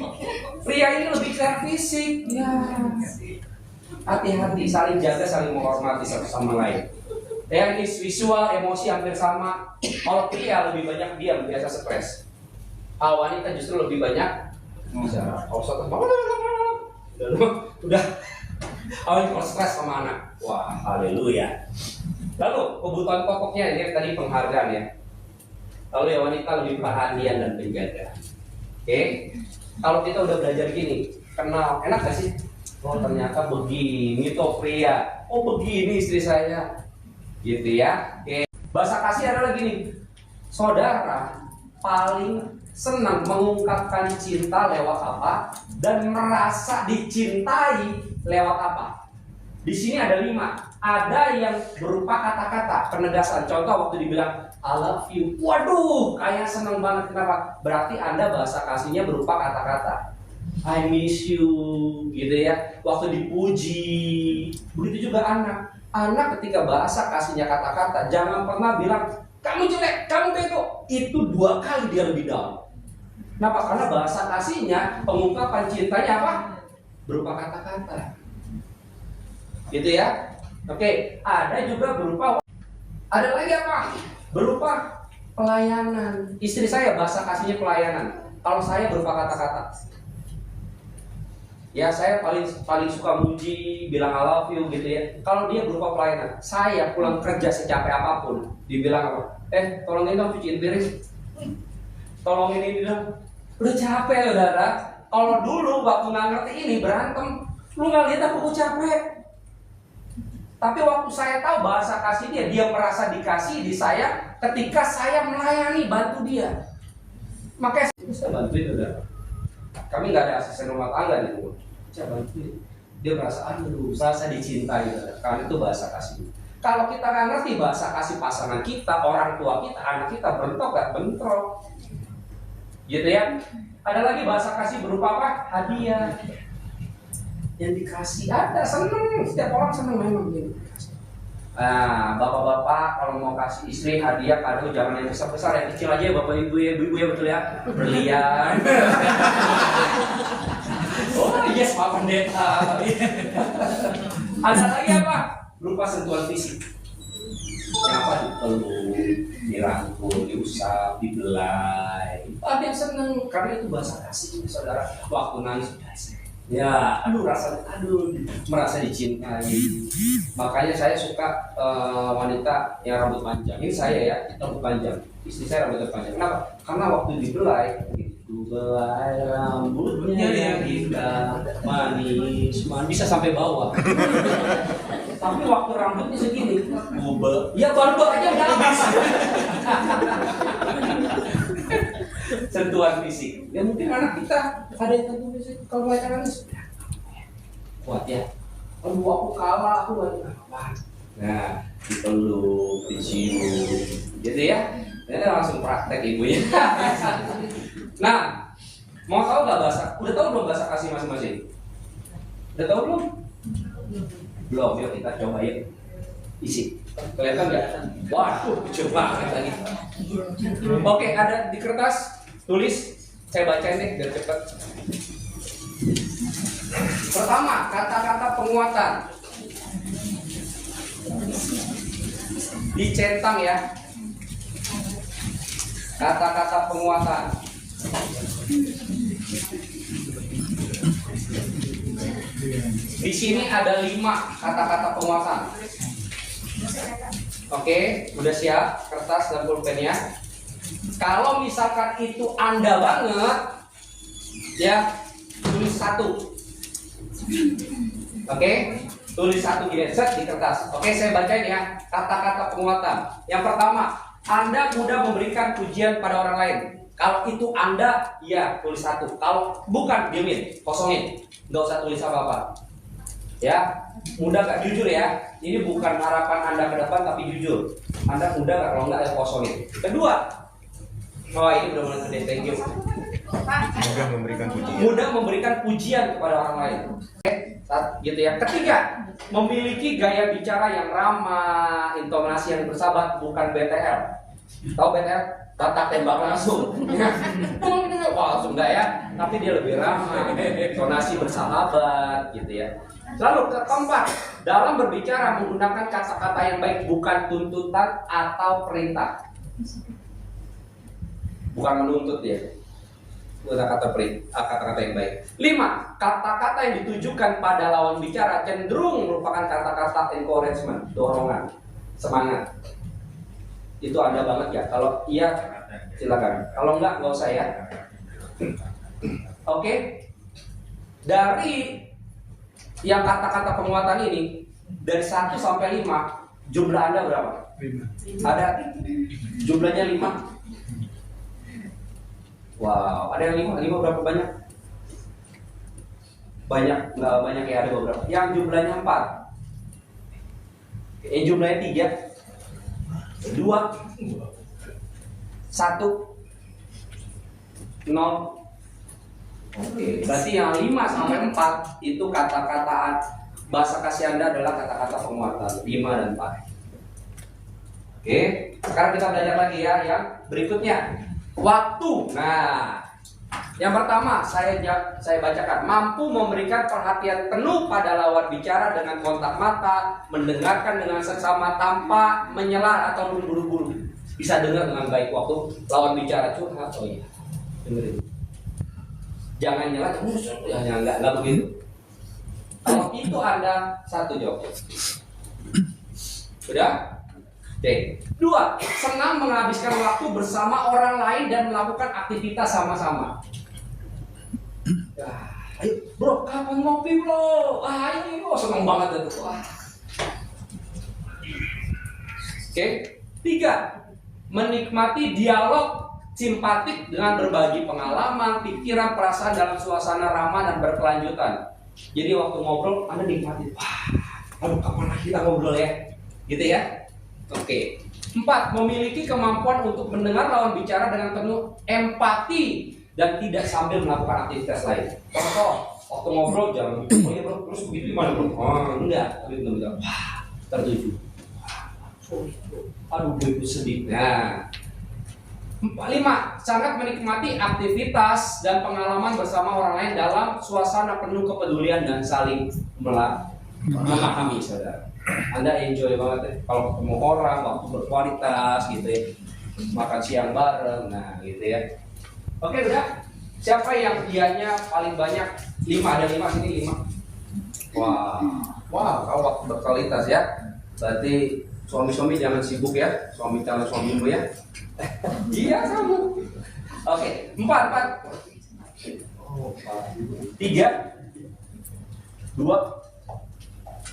pria ini lebih ke fisik. Ya. Hati-hati, saling jaga, saling menghormati satu sama lain. Ya, ini visual, emosi hampir sama. Kalau pria lebih banyak diam, biasa stres. Kalau wanita justru lebih banyak bicara. Kalau satu udah awalnya kalau stres sama anak. Wah, haleluya. Lalu kebutuhan pokoknya ini tadi penghargaan ya. Lalu ya wanita lebih perhatian dan penjaga. Oke. Kalau kita udah belajar gini, kenal, enak gak sih? Oh ternyata begini toh pria. Oh begini istri saya. Gitu ya. Oke. Bahasa kasih adalah gini. Saudara paling senang mengungkapkan cinta lewat apa dan merasa dicintai lewat apa. Di sini ada 5. Ada yang berupa kata-kata penegasan. Contoh waktu dibilang I love you. Waduh, kayak senang banget. Kenapa? Berarti Anda bahasa kasihnya berupa kata-kata. I miss you, gitu ya. Waktu dipuji. Begitu juga anak. Anak ketika bahasa kasihnya kata-kata, jangan pernah bilang kamu jelek, kamu bego. Itu 2 kali dia lebih down. Kenapa? Karena bahasa kasihnya, pengungkapan cintanya apa? Berupa kata-kata. Gitu ya. Oke, ada juga berupa. Ada lagi apa? Berupa pelayanan. Istri saya bahasa kasihnya pelayanan. Kalau saya berupa kata-kata. Ya saya paling suka muji, bilang I love you gitu ya. Kalau dia berupa pelayanan, saya pulang kerja secapek apapun, dibilang apa? Tolongin dong cuciin piring. Tolongin ini dong. Udah capek saudara. Kalau dulu waktu nggak ngerti ini berantem, lu nggak lihat aku capek. Tapi waktu saya tahu bahasa kasih dia merasa dikasih di saya ketika saya melayani, bantu dia. Makanya saya bantuin saudara. Kami nggak ada asisten rumah tangga di rumah. Saya bantuin. Dia merasa merasa dicintai karena itu bahasa kasih. Kalau kita nggak ngerti bahasa kasih pasangan kita, orang tua kita, anak kita bentrok gak bentrok, gitu ya. Ada lagi bahasa kasih berupa apa? Hadiah. Yang dikasih ada seneng, setiap orang seneng memang gitu. Nah, bapak-bapak kalau mau kasih istri hadiah kado jangan yang besar-besar, yang kecil aja ya bapak ibu ya, ibu-ibu ya betul ya. Berlian. Oh yes Pak Pendeta. Ada lagi apa? Berupa sentuhan fisik. Yang apa? Dipeluk, dirangkul, diusap, dibelai. Ada yang seneng karena itu bahasa kasih saudara. Waktu nangis ya, merasa dicintai. Makanya saya suka wanita yang rambut panjang. Ini saya ya, rambut panjang. Istri saya rambutnya panjang. Kenapa? Karena waktu dibelai, belai rambutnya yang indah, manis, bisa sampai bawah. Tapi waktu rambutnya segini, ya baru aja udah habis. Sentuhan fisik. Ya mungkin anak kita ada yang sentuhan fisik. Kalau mereka nangis, kuat ya. Kalau aku kalah, aku nggak apa. Nah, dipeluk, dicium, gitu ya. Ini langsung praktek ibunya. Nah, mau tahu nggak bahasa? Udah tahu belum bahasa kasih masing-masing? Udah tahu belum? Belum. Yuk kita coba yuk. Isi. Kelihatan nggak? Waduh, coba lagi. Oke, ada di kertas. Tulis. Saya bacain deh biar cepat. Pertama, kata-kata penguatan. Dicentang ya. Kata-kata penguatan. Di sini ada 5 kata-kata penguatan. Oke, udah siap kertas dan pulpennya. Kalau misalkan itu Anda banget, ya tulis 1. Oke, tulis 1 gini, set di kertas. Oke, saya bacain ya kata-kata penguatan. Yang pertama, Anda mudah memberikan pujian pada orang lain. Kalau itu Anda, ya tulis 1. Kalau bukan, diemin, kosongin. Nggak usah tulis apa-apa. Ya, mudah gak jujur ya. Ini bukan harapan Anda ke depan, tapi jujur. Anda mudah gak? Kalau nggak, ya kosongin. Kedua, ini udah mulai gede, thank you. Mudah memberikan pujian. Mudah memberikan pujian kepada orang lain. Oke, gitu ya. Ketiga, memiliki gaya bicara yang ramah, intonasi yang bersahabat, bukan BTL. Tahu BTL? Tatak tembak langsung. Wah, langsung enggak ya? Tapi dia lebih ramah, intonasi bersahabat, gitu ya. Lalu keempat, dalam berbicara menggunakan kata-kata yang baik, bukan tuntutan atau perintah. Bukan menuntut ya. Kata-kata yang baik. 5. Kata-kata yang ditujukan pada lawan bicara cenderung merupakan kata-kata encouragement, dorongan, semangat. Itu ada banget ya. Kalau iya, silakan. Kalau enggak usah ya. Oke. Dari yang kata-kata penguatan ini, dari 1 sampai 5, jumlah Anda berapa? 5. Ada jumlahnya 5. Wow, ada yang 5 berapa banyak? Banyak, nggak banyak ya, ada beberapa. Yang jumlahnya 4. Yang jumlahnya 3, 2, 1, 0. Oke, berarti yang 5 sampai 4 itu kata-kata bahasa kasih Anda adalah kata-kata penguatan 5 dan 4. Oke, sekarang kita belajar lagi ya yang berikutnya. Waktu. Nah, yang pertama saya bacakan, mampu memberikan perhatian penuh pada lawan bicara dengan kontak mata, mendengarkan dengan seksama tanpa menyela atau memburu-buru. Bisa dengar dengan baik waktu lawan bicara curhat. Oh iya, dengerin. Jangan nyela, ya enggak begitu. Kalau itu Anda 1 jawab. Sudah? Oke. 2. Senang menghabiskan waktu bersama orang lain dan melakukan aktivitas sama-sama. Ya, ayo bro, kapan ngopi bro? Ini bro, senang banget itu. Oke. 3. Menikmati dialog simpatik dengan berbagi pengalaman, pikiran, perasaan dalam suasana ramah dan berkelanjutan. Jadi waktu ngobrol, Anda nikmati. Aduh, kapan lagi kita ngobrol ya? Gitu ya. Oke. 4. Memiliki kemampuan untuk mendengar lawan bicara dengan penuh empati dan tidak sambil melakukan aktivitas lain. Contoh, waktu ngobrol jangan, oh ya bro, terus begitu gimana bro? Enggak, tapi benar-benar tertuju. Aduh, gue sedih. Nah, 5. Sangat menikmati aktivitas dan pengalaman bersama orang lain dalam suasana penuh kepedulian dan saling memahami, saudara. Anda enjoy banget ya kalau ketemu orang, waktu berkualitas gitu ya, makan siang bareng, nah gitu ya. Oke, udah. Siapa yang dianya paling banyak? 5, ada 5 sini 5. Wah, kalau waktu berkualitas ya. Berarti suami-suami jangan sibuk ya, calon suamimu ya. Iya kamu. Oke, 4. 3, 2.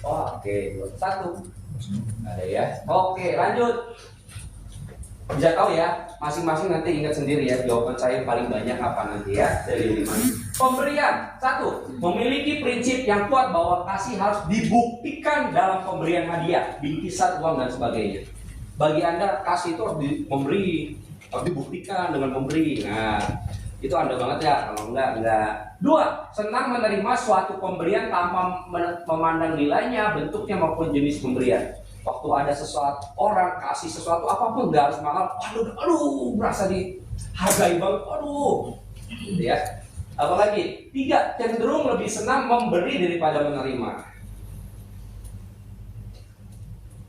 Oke, 1. Ada ya. Oke, lanjut. Bisa tahu ya, masing-masing nanti ingat sendiri ya jawaban saya paling banyak apa nanti ya dari 5. Pemberian. 1. Memiliki prinsip yang kuat bahwa kasih harus dibuktikan dalam pemberian hadiah, bingkisan, uang dan sebagainya. Bagi Anda kasih itu harus harus dibuktikan dengan memberi. Nah, itu Anda banget ya, kalau enggak. 2. Senang menerima suatu pemberian tanpa memandang nilainya, bentuknya maupun jenis pemberian. Waktu ada sesuatu orang kasih sesuatu apapun nggak harus mahal, aduh merasa dihargai banget, gitu ya. Apalagi 3. Cenderung lebih senang memberi daripada menerima.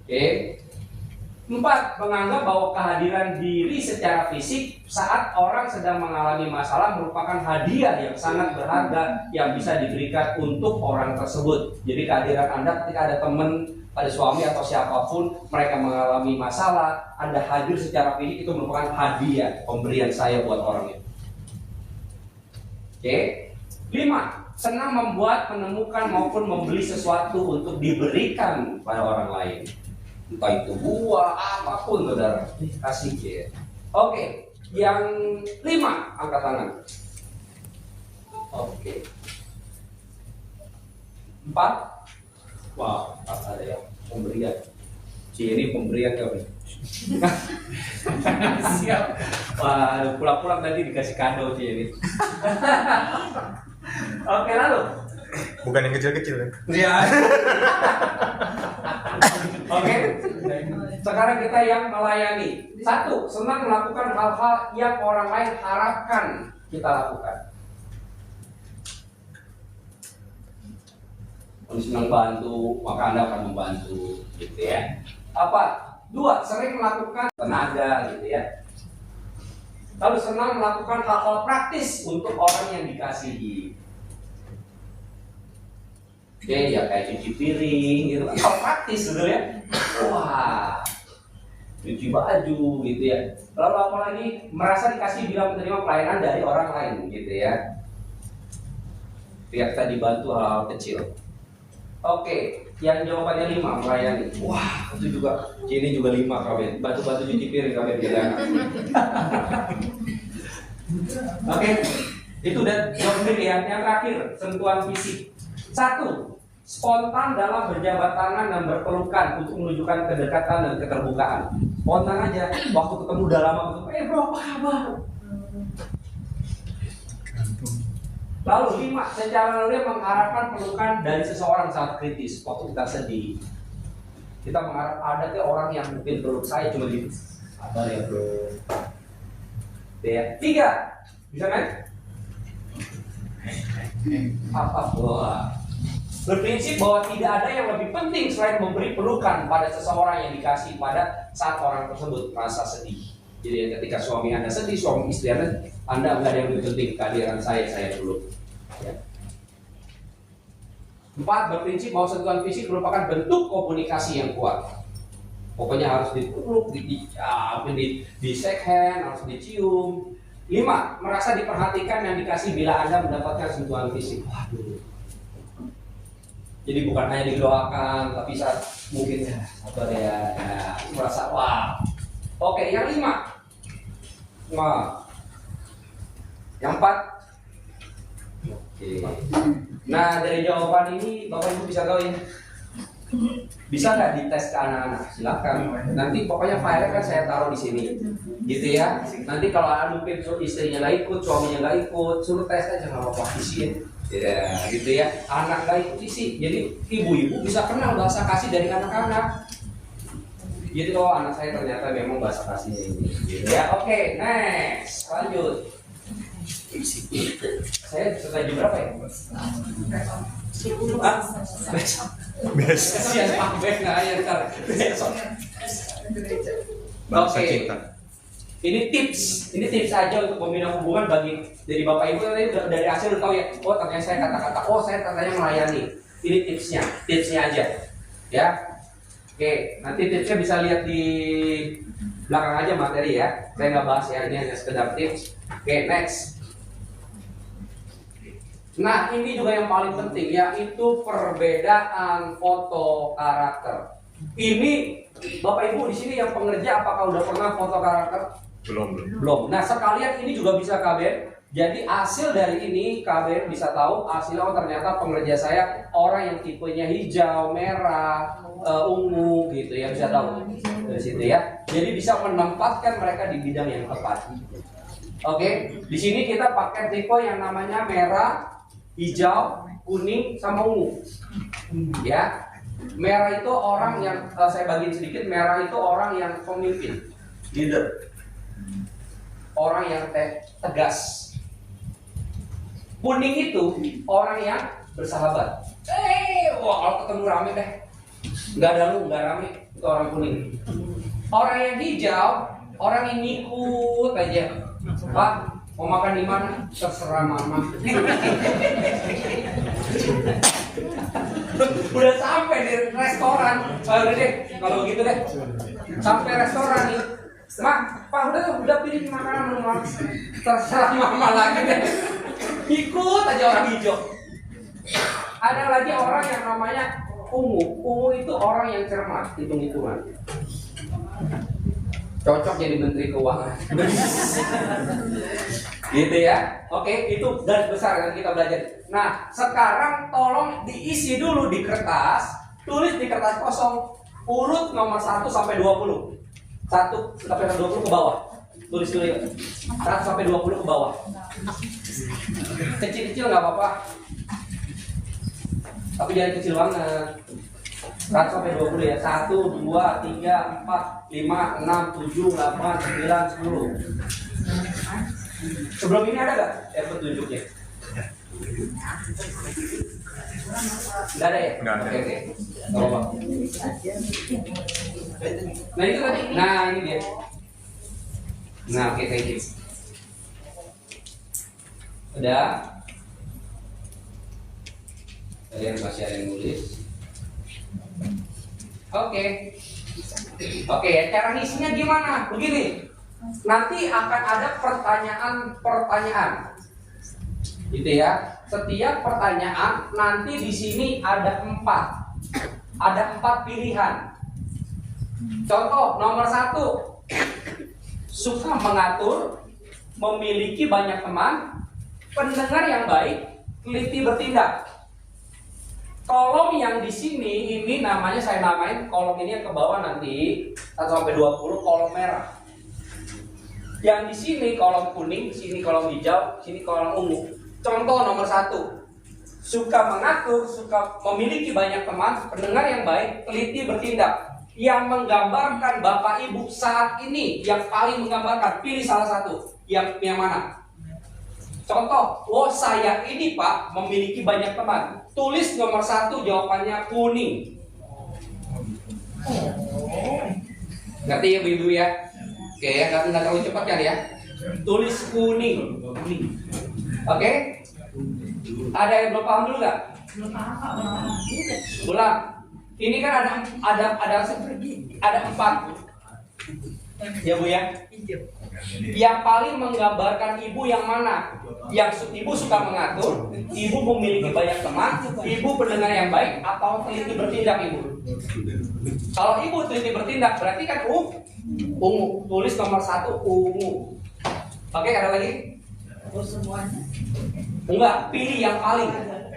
Oke. 4. Menganggap bahwa kehadiran diri secara fisik saat orang sedang mengalami masalah merupakan hadiah yang sangat berharga yang bisa diberikan untuk orang tersebut. Jadi kehadiran Anda ketika ada teman, ada suami atau siapapun mereka mengalami masalah, Anda hadir secara fisik itu merupakan hadiah pemberian saya buat orang itu. Oke. 5. Senang membuat, menemukan maupun membeli sesuatu untuk diberikan pada orang lain. Entah itu buah, apapun saudara, kasih ya. Oke, yang 5 angkat tangan. Oke. 4. Wow, ada ya pemberian. Ciri pemberian kami. Siap. Wah, pulang-pulang nanti dikasih kado sih ini. Oke, lalu. Bukan yang kecil-kecil kan? Ya. Oke. Sekarang kita yang melayani. Satu, senang melakukan hal-hal yang orang lain harapkan kita lakukan. Kalau senang bantu, maka Anda akan membantu, gitu ya. Apa? Dua, sering melakukan tenaga, gitu ya. Lalu senang melakukan hal-hal praktis untuk orang yang dikasihi. Oke, ya kayak cuci piring gitu kan, hal praktis sebetulnya. Wah, cuci baju gitu ya. Lalu apalagi merasa dikasih bila menerima pelayanan dari orang lain gitu ya. Biar kita dibantu hal-hal kecil. Oke, yang jawabannya 5, melayani. Wah, itu juga, ini juga 5 kabin. Bantu-bantu cuci piring kabin gitu ya. Oke, itu udah jawab sendiri ya. Yang terakhir, sentuhan fisik. 1, spontan dalam berjabat tangan dan berpelukan untuk menunjukkan kedekatan dan keterbukaan. Spontan aja, waktu ketemu udah lama ketemu, bro apa kabar? Lalu 5, secara naluri mengharapkan pelukan dari seseorang saat kritis. Waktu kita sedih, kita mengharap ada tuh orang yang mungkin peluk saya cuma gitu. Sabar ya bro. Ya. 3, bisa kan? Apa doa? Berprinsip bahwa tidak ada yang lebih penting selain memberi pelukan pada seseorang yang dikasih pada saat orang tersebut merasa sedih. Jadi ketika suami Anda sedih, suami istri Anda nggak ada yang lebih penting kehadiran saya peluk. Ya. 4, berprinsip bahwa sentuhan fisik merupakan bentuk komunikasi yang kuat. Pokoknya harus dipeluk, di shake hand, harus dicium. 5, merasa diperhatikan dan dikasih bila Anda mendapatkan sentuhan fisik. Waduh. Jadi bukan hanya didoakan, tapi saat mungkin ya, sabar ya, merasa wah. Oke, yang 5. Wah. Yang 4. Oke. Nah, dari jawaban ini Bapak Ibu bisa tahu ya. Bisa nggak dites ke anak-anak? Silakan. Nanti pokoknya file kan saya taruh di sini, gitu ya. Nanti kalau mungkin istrinya nggak ikut, suaminya nggak ikut, suruh tes aja nggak apa-apa, isiin. Ya, gitu ya. Anak nggak ikut isi, jadi ibu-ibu bisa kenal bahasa kasih dari anak-anak. Jadi oh anak saya ternyata memang bahasa kasihnya ini. Gitu ya. Oke, next, lanjut. Saya selesai jam berapa ya? Biasa. Kasihan Pak Bek nggak ya ntar besok. Bangsa Oke. cinta. Ini tips aja untuk membina hubungan bagi dari Bapak Ibu tadi dari hasil udah tahu ya. Oh ternyata saya kata-kata, oh saya katanya melayani. Ini tipsnya aja, ya. Oke, nanti tipsnya bisa lihat di belakang aja materi ya. Saya nggak bahas ya, ini hanya sekedar tips. Oke, next. Nah ini juga yang paling penting, yaitu perbedaan foto karakter. Ini Bapak Ibu di sini yang pengerja apakah udah pernah foto karakter? Belum. Nah sekalian ini juga bisa KBN. Jadi hasil dari ini KBN bisa tahu hasilnya oh ternyata pengerja saya orang yang tipenya hijau, merah, ungu gitu ya, bisa tahu dari situ ya. Jadi bisa menempatkan mereka di bidang yang tepat. Oke, di sini kita pakai tipe yang namanya merah, hijau, kuning, sama ungu. Ya. Merah itu orang yang saya bagiin sedikit. Merah itu orang yang pemimpin, leader, orang yang tegas. Kuning itu orang yang bersahabat. Wah kalau ketemu rame deh, nggak rame, itu orang kuning. Orang yang hijau, orang yang ngikut aja. Pak, mau makan di mana? Terserah mama. Udah sampai di restoran, udah deh, kalau begitu deh, sampai restoran nih, Pak udah pilih makanan mama, terserah mama lagi deh, ikut aja orang hijau. Ada lagi orang yang namanya ungu itu orang yang cermat, hitung-hitungan, cocok jadi menteri keuangan. Gitu ya. Oke, itu garis besar yang kita belajar. Nah, sekarang tolong diisi dulu di kertas, tulis di kertas kosong urut nomor 1 sampai 20. 1 sampai 20 ke bawah. Tulis dulu ya. 1 sampai 20 ke bawah. Kecil-kecil nggak apa-apa. Tapi jangan kecil banget. 1 sampai 20 ya. 1, 2, 3, 4, 5, 6, 7, 8, 9, 10. Sebelum ini ada nggak petunjuknya? Nggak ada ya? Nggak ada. Oke. Nggak apa-apa. Nah itu tadi. Nah ini dia. Nah oke, thank you. Udah. Kalian masih ada yang nulis? Oke. Oke, cara ngisinya gimana? Begini. Nanti akan ada pertanyaan-pertanyaan. Gitu ya. Setiap pertanyaan nanti di sini ada 4. Ada 4 pilihan. Contoh nomor 1. Suka mengatur, memiliki banyak teman, pendengar yang baik, teliti bertindak. Kolom yang di sini ini namanya saya namain kolom ini yang ke bawah nanti 1 sampai 20 kolom merah. Yang di sini kolom kuning, sini kolom hijau, sini kolom ungu. Contoh nomor 1. Suka mengatur, suka memiliki banyak teman, pendengar yang baik, teliti bertindak. Yang menggambarkan Bapak Ibu saat ini, yang paling menggambarkan, pilih salah satu. Yang mana? Contoh, saya ini Pak memiliki banyak teman. Tulis nomor 1 jawabannya kuning. Ngerti ya Ibu ya? Oke ya, nggak terlalu cepat kan ya? Tulis kuning. Oke? Ada yang belum paham dulu nggak? Belum. Ini kan ada 4. Ya Bu ya? Yang paling menggambarkan ibu yang mana? Yang ibu suka mengatur, ibu memiliki banyak teman, ibu pendengar yang baik, atau teliti bertindak ibu? Kalau ibu teliti bertindak berarti kan ungu. Tulis nomor 1 ungu. Oke, ada lagi? Enggak, pilih yang paling.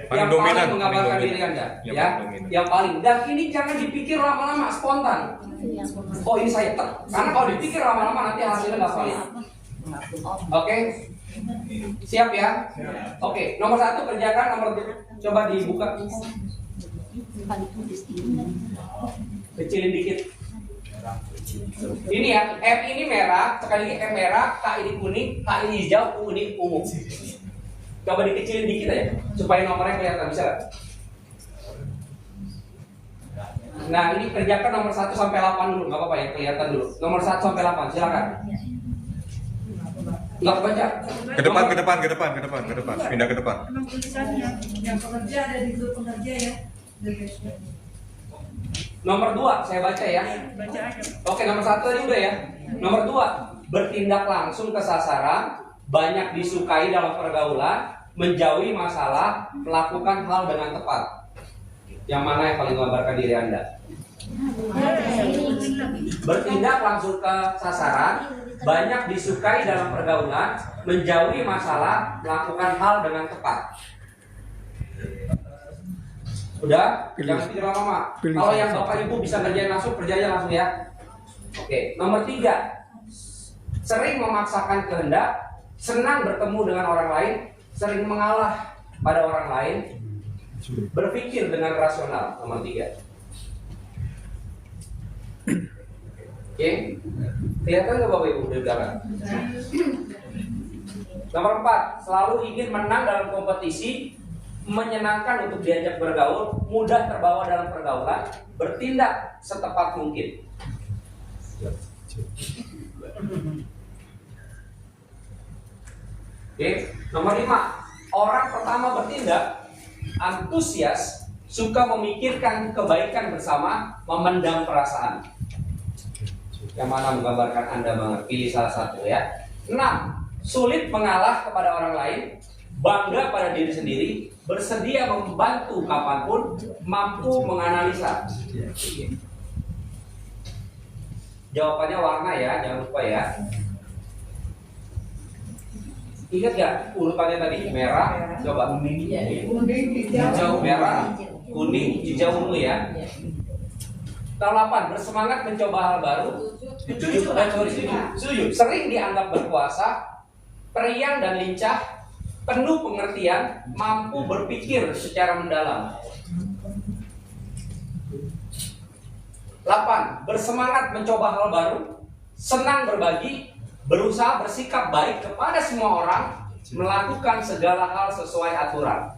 Yang paling menggambarkan diri Anda, ya. Yang paling. Dan ini jangan dipikir lama-lama, spontan. Oh ini saya karena kalau dipikir lama-lama nanti hasilnya nggak valid. Oke, siap ya? Oke, nomor 1 kerjakan, nomor 2 coba dibuka. Kecilin dikit. Ini ya, M ini merah, sekali lagi M merah, K ini kuning, K ini hijau, U ini ungu. Coba dikecilin dikit aja, supaya nomornya kelihatan, bisa gak? Nah ini kerjakan nomor 1 sampai 8 dulu, nggak apa-apa ya, kelihatan dulu. Nomor 1 sampai 8, silakan. Nggak baca. Ke depan. Pindah ke depan. Memang tulisannya yang pekerja ada di grup pekerja ya. Nomor 2 saya baca ya. Baca aja. Oke, nomor 1 tadi udah ya. Nomor 2, bertindak langsung ke sasaran, banyak disukai dalam pergaulan, menjauhi masalah, melakukan hal dengan tepat. Yang mana yang paling menggambarkan diri Anda? Bertindak langsung ke sasaran, banyak disukai dalam pergaulan, menjauhi masalah, melakukan hal dengan tepat. Udah? Jangan pikir lama-lama. Kalau yang Bapak Ibu bisa kerjain langsung, kerjain langsung ya. Oke, nomor 3, sering memaksakan kehendak, senang bertemu dengan orang lain, sering mengalah pada orang lain, berpikir dengan rasional. Nomor 3. Oke, kelihatan nggak Bapak Ibu di belakang? Nomor 4, selalu ingin menang dalam kompetisi, menyenangkan untuk diajak bergaul, mudah terbawa dalam pergaulan, bertindak setepat mungkin. Oke, nomor 5, orang pertama bertindak, antusias, suka memikirkan kebaikan bersama, memendam perasaan. Yang mana menggambarkan Anda banget, pilih salah satu ya. 6, sulit mengalah kepada orang lain, bangga pada diri sendiri, bersedia membantu kapanpun, mampu menganalisa. Jawabannya warna ya, jangan lupa ya. Ingat gak urutannya tadi? Merah, coba hijau, merah, kuning, hijau, ungu ya. Nomor 8, bersemangat mencoba hal baru, Setuju. Sering dianggap berkuasa, periang dan lincah, penuh pengertian, mampu berpikir secara mendalam. 8. Bersemangat mencoba hal baru, senang berbagi, berusaha bersikap baik kepada semua orang, melakukan segala hal sesuai aturan.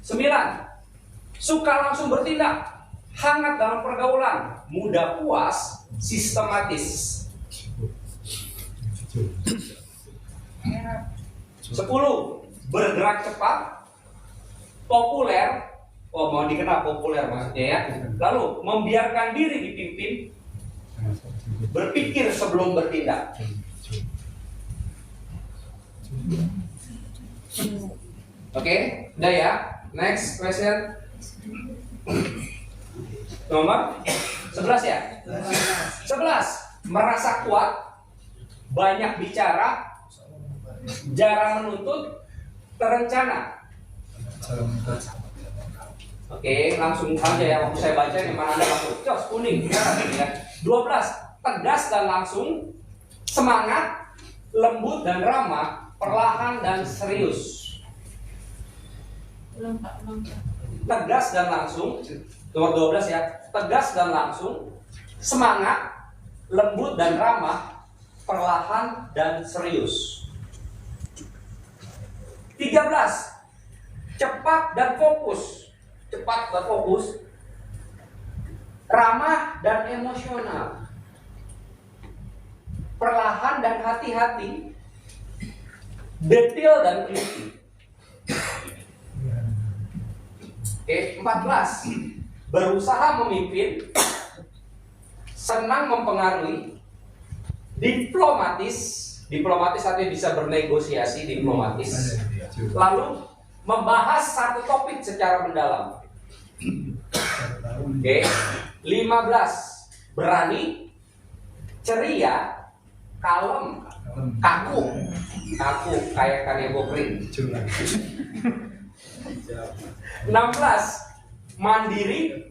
9. Suka langsung bertindak, hangat dalam pergaulan, mudah puas, sistematis. 10. Bergerak cepat, populer. Oh, mau dikenal populer maksudnya ya. Lalu membiarkan diri dipimpin, berpikir sebelum bertindak. Oke, udah ya. Next question. Nomor 11 ya? 11. Merasa kuat, banyak bicara, jarang menuntut, terencana. Oke, langsung saja ya. Waktu saya baca di mana Anda masuk. Jos, kuning. Ya. 12. Tegas dan langsung, semangat, lembut dan ramah, perlahan dan serius. Tegas dan langsung. Nomor 12 ya. Tegas dan langsung, semangat, lembut dan ramah, perlahan dan serius. 13. Cepat dan fokus. Cepat dan fokus, ramah dan emosional, perlahan dan hati-hati, detail dan teliti. Oke, 14. Berusaha memimpin, senang mempengaruhi, diplomatis. Diplomatis artinya bisa bernegosiasi, diplomatis. Lalu membahas satu topik secara mendalam. Oke. 15. Berani, ceria, kalem, kaku kayak kanebo kering. 16. Mandiri,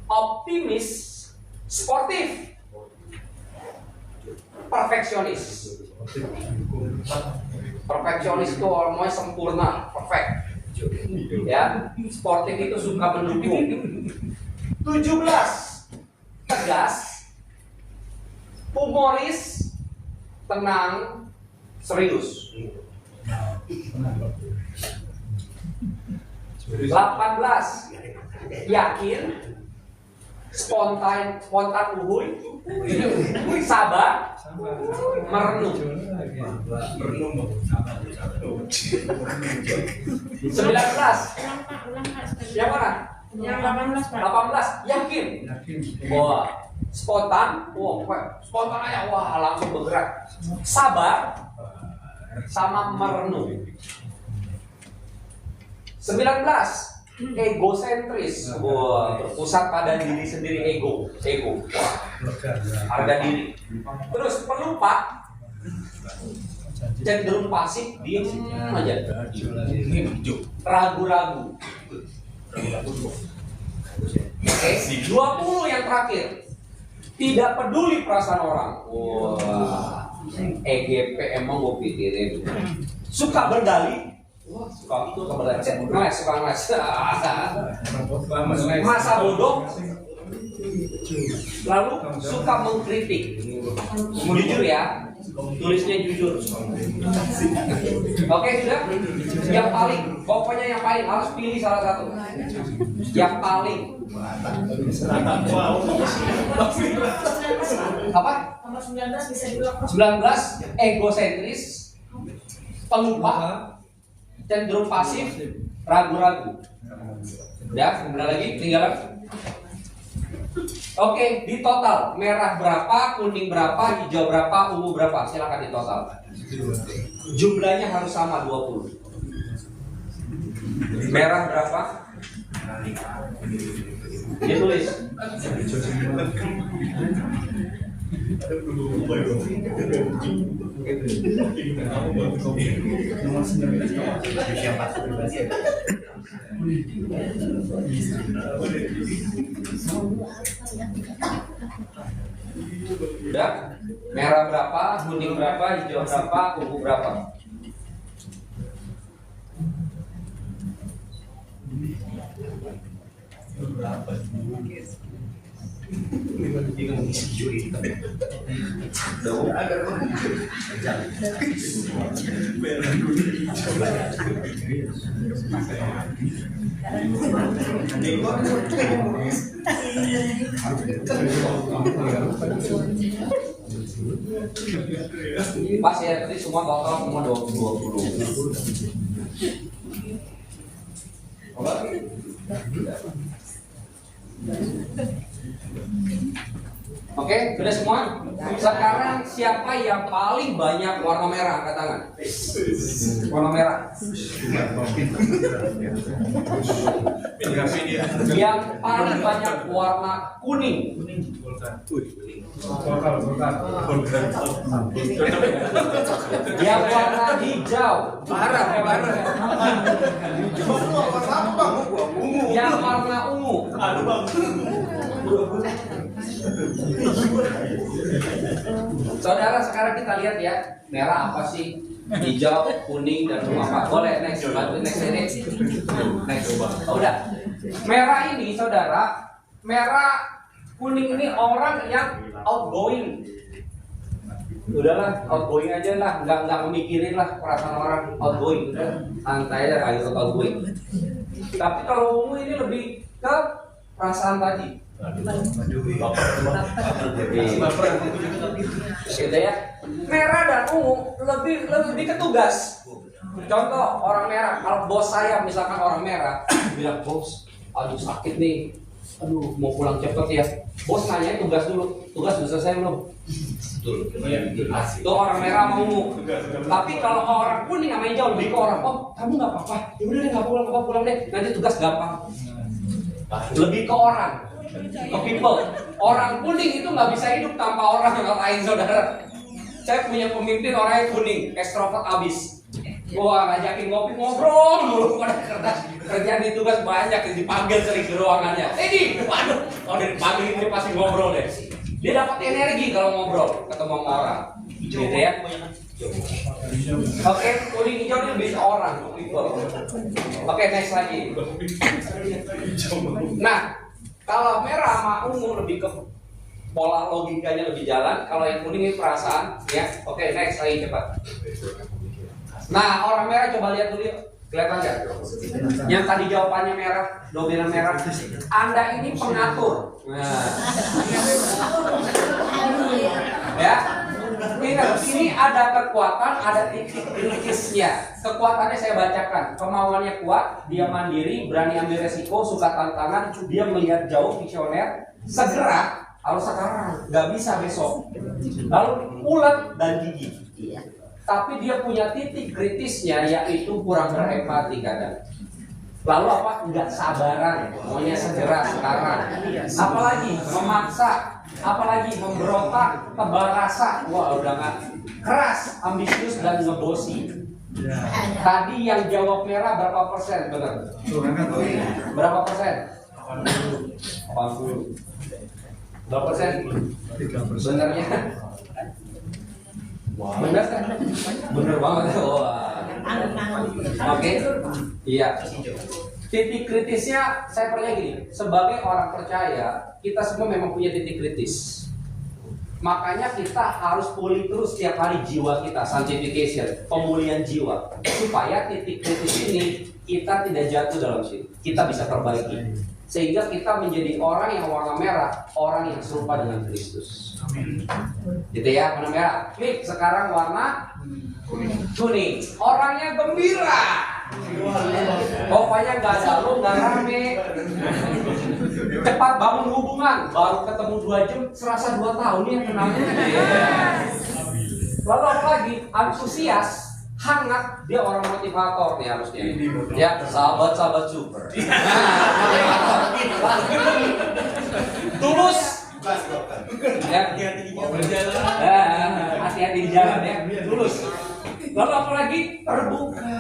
optimis, sportif, perfeksionis. Perfeksionis itu orangnya sempurna, perfect. Ya, sportif itu suka mendukung. 17. Tegas, humoris, tenang, serius. 18. Yakin, spontan uhuy, sabar, merenung. 19. Yang mana? Yang 18 Pak. 18. Yakin. Wah, spontan. Wah, spontan aja. Wah, langsung bergerak. Sabar sama merenung. 19. Egosentris. Wah, berpusat pada diri sendiri, ego. Wah, harga diri. Terus pelupa, cenderung pasif, diem aja. Ragu-ragu. Oke, 20 yang terakhir. Tidak peduli perasaan orang. Wah, EGP emang gue pikirin. Suka berdalih. Wah, suka itu kabar suka ngeles. Masa bodoh. Lalu suka mengkritik. Jujur ya, tulisnya jujur. Oke, sudah. Yang paling, pokoknya yang paling harus pilih salah satu. Yang paling. Apa? Nomor 19 bisa diulang. 19. Egosentris, pelupa, cenderung pasif, ragu-ragu. Ya, kemudian lagi tinggal. Oke, di total merah berapa, kuning berapa, hijau berapa, ungu berapa? Silakan di total. Jumlahnya harus sama 20. Merah berapa? Ditulis. Nomor 19 siapa? Udah? Merah berapa, kuning berapa, hijau berapa, ungu berapa? Pas ya, tadi semua total semua 20. Oke, sudah semua. Sekarang siapa yang paling banyak warna merah? Angkat tangan. Warna merah. Yang paling banyak warna kuning. Yang warna hijau. Yang warna ungu. Saudara, sekarang kita lihat ya, merah apa sih? Hijau, kuning, dan ungu apa? Boleh, next, next. Oh, udah. Merah ini, saudara, merah kuning ini orang yang outgoing. Udahlah, outgoing aja lah, nggak memikirin lah perasaan orang outgoing. Udah, santai aja, ayo outgoing. Tapi kalau ungu ini lebih ke perasaan tadi. Gitu ya. Merah dan ungu lebih ke tugas. Contoh orang merah, kalau bos saya misalkan orang merah bilang, bos, aduh sakit nih, aduh mau pulang cepet ya. Bos nanya tugas dulu, tugas udah selesai belum? Itu orang merah sama ungu. Tapi kalau orang kuning sama hijau lebih ke orang, oh kamu nggak apa-apa, ya udah deh nggak pulang deh, nanti tugas gampang. Lebih ke orang. Ke people. Orang kuning itu nggak bisa hidup tanpa orang yang lain, saudara. Saya punya pemimpin orangnya kuning, ekstrovert abis. Gua ngajakin ngopi ngobrol mulu pada kerjaan di tugas banyak, dipanggil sering ke ruangannya. Waduh, kalau dipanggil ini pasti ngobrol deh. Dia dapat energi kalau ngobrol, ketemu sama orang. Gitu ya. Oke, kuning hijau ini lebih ke orang, people. Oke, next lagi. Nah, kalau merah sama ungu lebih ke pola logikanya lebih jalan. Kalau yang kuning ini perasaan, ya. Oke, next lagi cepat. Nah, orang merah coba lihat dulu yuk. Kelihatan nggak? Yang tadi jawabannya merah, dominan merah. Anda ini pengatur. Nah. Ya. Ingat, ini ada kekuatan, ada titik kritisnya. Kekuatannya saya bacakan. Kemauannya kuat, dia mandiri, berani ambil resiko, suka tantangan, dia melihat jauh, visioner, segera, kalau sekarang, nggak bisa besok. Lalu ulet dan gigih. Tapi dia punya titik kritisnya, yaitu kurang berempati kadang. Lalu apa? Nggak sabaran, maunya segera sekarang. Apalagi memaksa, apalagi memberontak, tebal rasa. Wah, udah nggak keras, ambisius dan ngebosi. Tadi yang jawab merah berapa persen? Benar? Berapa persen? 80. Berapa persen? Benernya? Bener kan? Bener banget. Wah. Oke. Iya. Titik kritisnya saya percaya gini, sebagai orang percaya kita semua memang punya titik kritis. Makanya kita harus pulih terus setiap hari jiwa kita, sanctification, pemulihan jiwa, supaya titik kritis ini kita tidak jatuh dalam situ. Kita bisa perbaiki sehingga kita menjadi orang yang warna merah, orang yang serupa dengan Kristus. Gitu ya, warna merah. Klik sekarang warna kuning. Orangnya gembira. Pokoknya nggak ada lu, nggak rame. Cepat bangun hubungan. Baru ketemu 2 jam, serasa 2 tahun ya kenalnya. Lalu apa lagi? Antusias, hangat. Dia orang motivator nih harusnya. Ya, sahabat-sahabat super. Tulus, Ya. Hati-hati di jalan ya. Lulus. Lalu apalagi terbuka.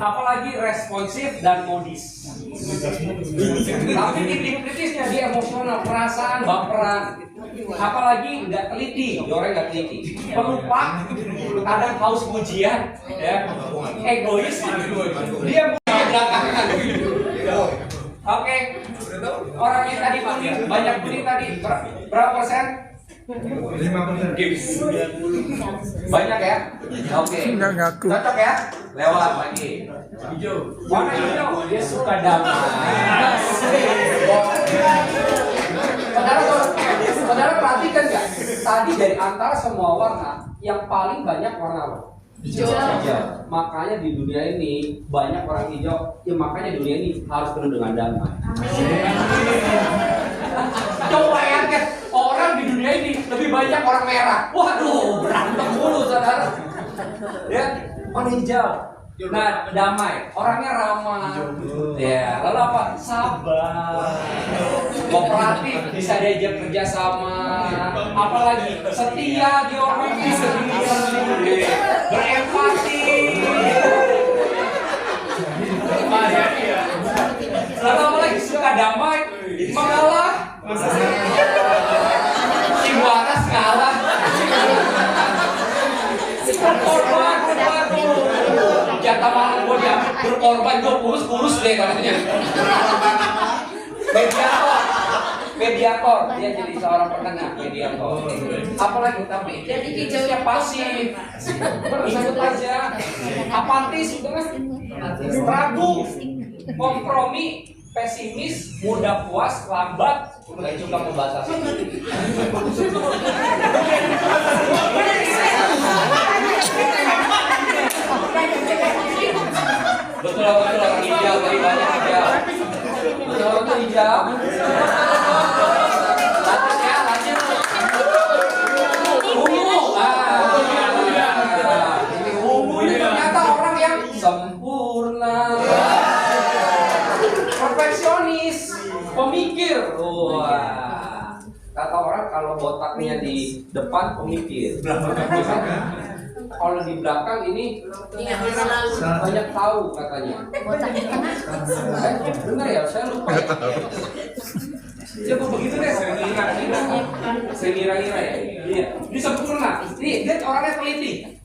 Apalagi responsif dan modis. Tapi titik kritisnya dia emosional, perasaan, baperan. Apalagi nggak teliti, orang nggak teliti. Pelupa, kadang haus pujian, ya. Egois, dia punya belakangan. Oke, orang yang tadi Pak, banyak beli tadi berapa persen? 5%. Gips. Banyak ya? Oke. Nggak ngaku. Cocok ya? Lewat lagi. Warna hijau, dia suka damai. Saudara perhatikan nggak? Tadi dari antara semua warna, yang paling banyak warna apa? Hijau. Makanya di dunia ini banyak orang hijau. Ya makanya dunia ini harus penuh dengan damai. Coba bayangkan orang di dunia ini lebih banyak orang merah. Waduh, berantem mulu saudara. Ya, warna hijau. Nah, damai, orangnya ramah. Ya, lalu apa? Sabar. Kooperatif, bisa diajak kerja sama. Apalagi setia dia orangnya. Berempati. Lalu apa lagi? Suka damai, mengalah. Si waras kalah. Berkorban. Jatah malam gue diambil, berkorban gue kurus deh katanya. Mediator, dia jadi seorang penengah, mediator. Apalagi tapi dia hijaunya pasif, bersebut aja, apatis, gitu kan? Ragu, kompromi, pesimis, mudah puas, lambat, nggak juga membatasi. Betul orang hijau tadi banyak hijau. Betul hijau. Lanjut. Ungu. Ungu ini ternyata orang yang sempurna, perfeksionis, pemikir. Wah. Kata orang kalau botaknya di depan pemikir. Kalau di belakang ini banyak tahu katanya. Benar ya, saya lupa. Coba begitu deh, saya ngira-ngira ya. Iya, dia sempurna. Dia orangnya teliti.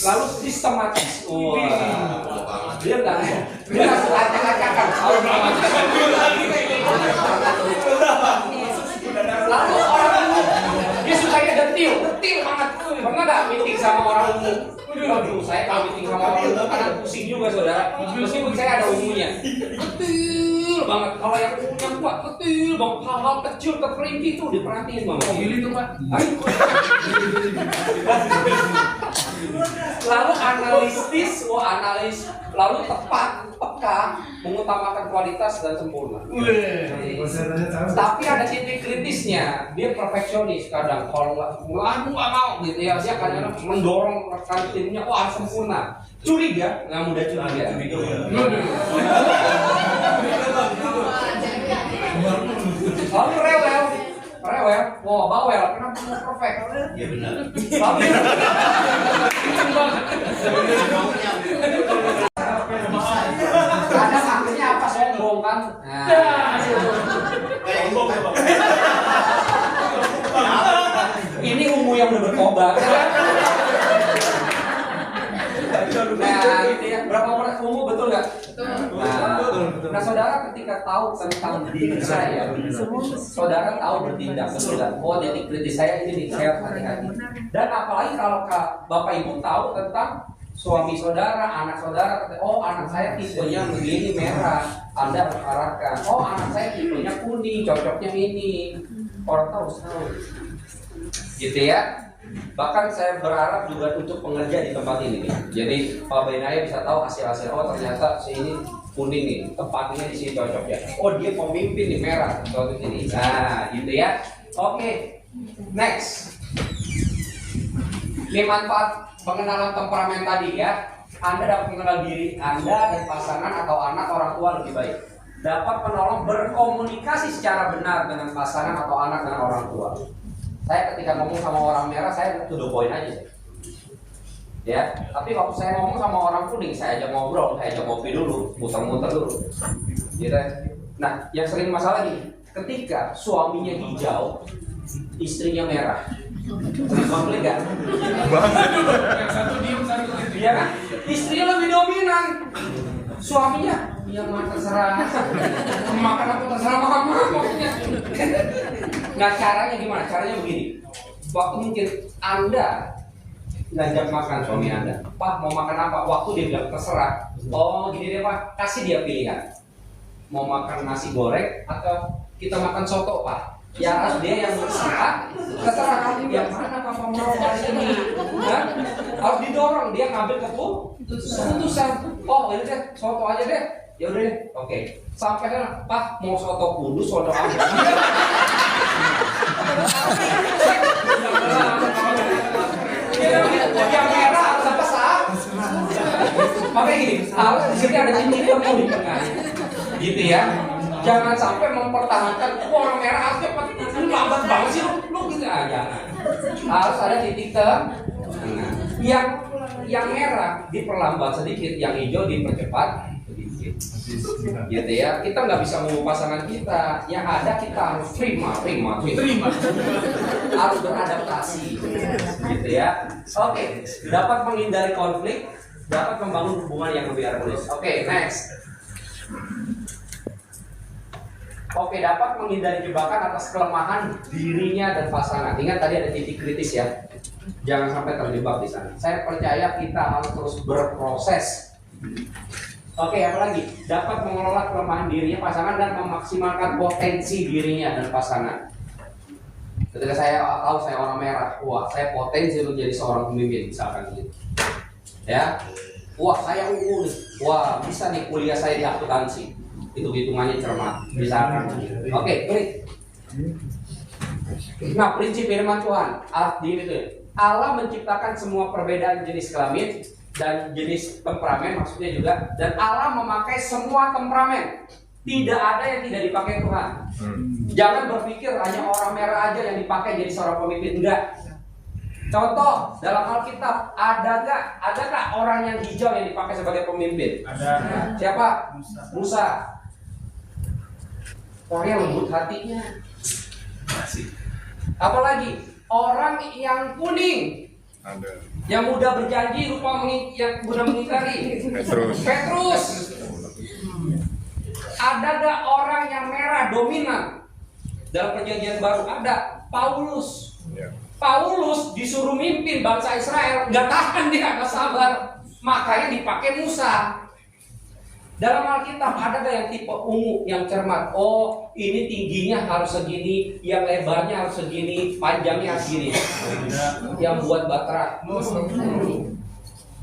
Lalu sistematis. Wah, dia langsung acak-acakan. Lalu orang ini dia sukanya detil banget. Pernah nggak meeting sama orang umum? Aduh, saya kalau meeting sama orang umum kadang pusing juga saudara. Meskipun saya ada umumnya, detil banget. Kalau yang umumnya kuat, detil banget. Hal-hal kecil terperinci tuh diperhatiin banget. Mobil itu Pak. Lalu analitis, analis, lalu tepat, peka, mengutamakan kualitas dan sempurna. Tapi ada titik kritisnya, dia perfeksionis kadang. Kalau nggak mau gitu ya, dia kadang mendorong rekan timnya, harus sempurna. Curiga, nggak mudah curiga. Lalu rewel, bawel, kenapa mau perfect? Iya benar. Kadang akhirnya apa sombong kan? Ini ungu yang udah bertobat. Nah, gitu ya. Berapa orang ungu betul nggak? Nah, saudara ketika tahu tentang diri saya, saudara tahu bertindak betul nggak? Oh, titik kritis saya ini nih, saya hati-hati. Dan apalagi kalau Bapak Ibu tahu tentang suami saudara, anak saudara, oh anak saya tipenya begini merah, Anda arahkan. Oh anak saya tipenya kuning, cocoknya ini. Orang tahu, gitu ya. Bahkan saya berharap juga untuk pengerja di tempat ini. Jadi Pak Benaya bisa tahu hasil-hasil. Oh ternyata si ini kuning nih, tempatnya di sini cocok ya. Oh dia pemimpin nih merah, cocok ini. Nah, gitu ya. Oke, next. Ini manfaat pengenalan temperamen tadi ya. Anda dapat mengenal diri Anda dan pasangan atau anak orang tua lebih baik. dapat menolong berkomunikasi secara benar dengan pasangan atau anak dan orang tua. Saya ketika ngomong sama orang merah, saya to the point aja. Ya, tapi waktu saya ngomong sama orang kuning, saya ajak ngobrol, saya ajak ngopi dulu, muter-muter dulu. Gitu. Nah, yang sering masalah nih, ketika suaminya hijau, istrinya merah. Konflik kan? Yang satu diem, satu kritik. Iya kan? Istrinya lebih dominan. Suaminya, ya mah terserah. Makan apa terserah mama maksudnya. Nah, caranya gimana? Caranya begini. Waktu mungkin Anda ngajak makan suami Anda, Pak mau makan apa? Waktu dia bilang terserah. Oh gini deh Pak, kasih dia pilihan. Mau makan nasi goreng atau kita makan soto Pak? Ya harus dia yang terserah yang mana Papa mau hari ini. Kan? Harus didorong dia ngambil keputusan. Oh ini deh soto aja deh. Ya udah deh. Oke. Sampai kan Pak mau soto kudus, soto apa? Yang merah harus apa sah? Makanya gini, harus di sini ada titik temu di tengah, gitu ya. Jangan sampai mempertahankan orang merah harusnya lu lambat banget sih lu gitu aja. Harus ada titik tengah. Yang merah diperlambat sedikit, yang hijau dipercepat sedikit. Gitu ya. Kita nggak bisa mengubah pasangan kita. Yang ada kita harus terima. Harus beradaptasi. Gitu ya. Oke, dapat menghindari konflik, dapat membangun hubungan yang lebih harmonis. Oke, next. Oke, dapat menghindari jebakan atas kelemahan dirinya dan pasangan. Ingat tadi ada titik kritis ya. Jangan sampai terjebak di sana. Saya percaya kita harus terus berproses. Oke, apalagi dapat mengelola kelemahan dirinya pasangan dan memaksimalkan potensi dirinya dan pasangan. Ketika saya tahu saya orang merah, wah saya potensi untuk jadi seorang pemimpin misalkan gitu. Ya, wah saya unggul nih, wah bisa nih kuliah saya di akuntansi. Itu hitungannya cermat, misalkan. Oke, klik. Nah, prinsip firman Tuhan, Allah menciptakan semua perbedaan jenis kelamin dan jenis temperamen, maksudnya juga, dan Allah memakai semua temperamen. Tidak ada yang tidak dipakai Tuhan. Jangan berpikir hanya orang merah aja yang dipakai jadi seorang pemimpin, enggak. Contoh dalam Alkitab, adakah orang yang hijau yang dipakai sebagai pemimpin? Ada. Siapa? Musa. Orang yang lembut hatinya. Apalagi orang yang kuning, Ada. yang mudah berjanji, yang mudah mengingkari. Petrus. Ada gak orang yang merah dominan dalam perjanjian baru? Ada. Paulus. Ya. Paulus disuruh mimpin bangsa Israel, gak tahan dia, gak sabar, makanya dipakai Musa. Dalam Alkitab ada gak yang tipe ungu, yang cermat? Oh, ini tingginya harus segini, yang lebarnya harus segini, panjangnya harus segini. Yang buat batra.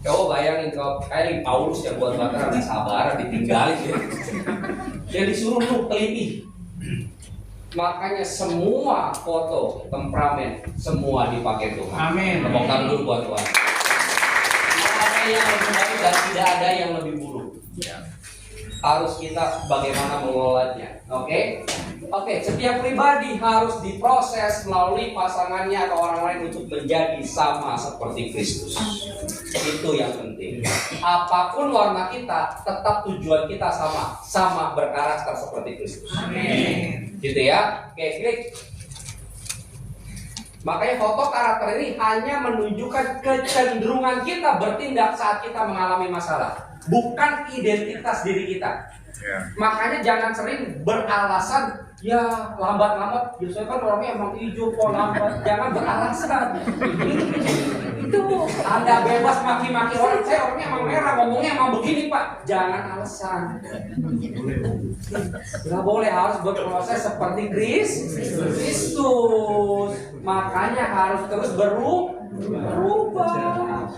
Coba bayangin kalau kayak Paulus yang buat batra gak sabar, ditinggalin ya. Yang disuruh lu teliti. Makanya semua foto, temperamen, semua dipakai Tuhan. Amin. Tepuk tangan dulu buat Tuhan. Tidak ada yang lebih baik dan tidak ada yang lebih buruk. Harus kita bagaimana mengelolanya. Oke? Oke, setiap pribadi harus diproses melalui pasangannya atau orang lain untuk menjadi sama seperti Kristus. Itu yang penting. Apapun warna kita, tetap tujuan kita sama berkarakter seperti Kristus. Amin. Gitu ya. Oke, klik. Makanya foto karakter ini hanya menunjukkan kecenderungan kita bertindak saat kita mengalami masalah, bukan identitas diri kita. Ya. Makanya jangan sering beralasan, ya lambat-lambat, ya saya kan orangnya emang hijau kok lambat. Jangan beralasan. Itu Anda bebas maki-maki orang, saya orangnya emang merah, ngomongnya emang begini Pak. Jangan alasan. Gak boleh, harus berproses seperti Kristus. Makanya harus terus berubah.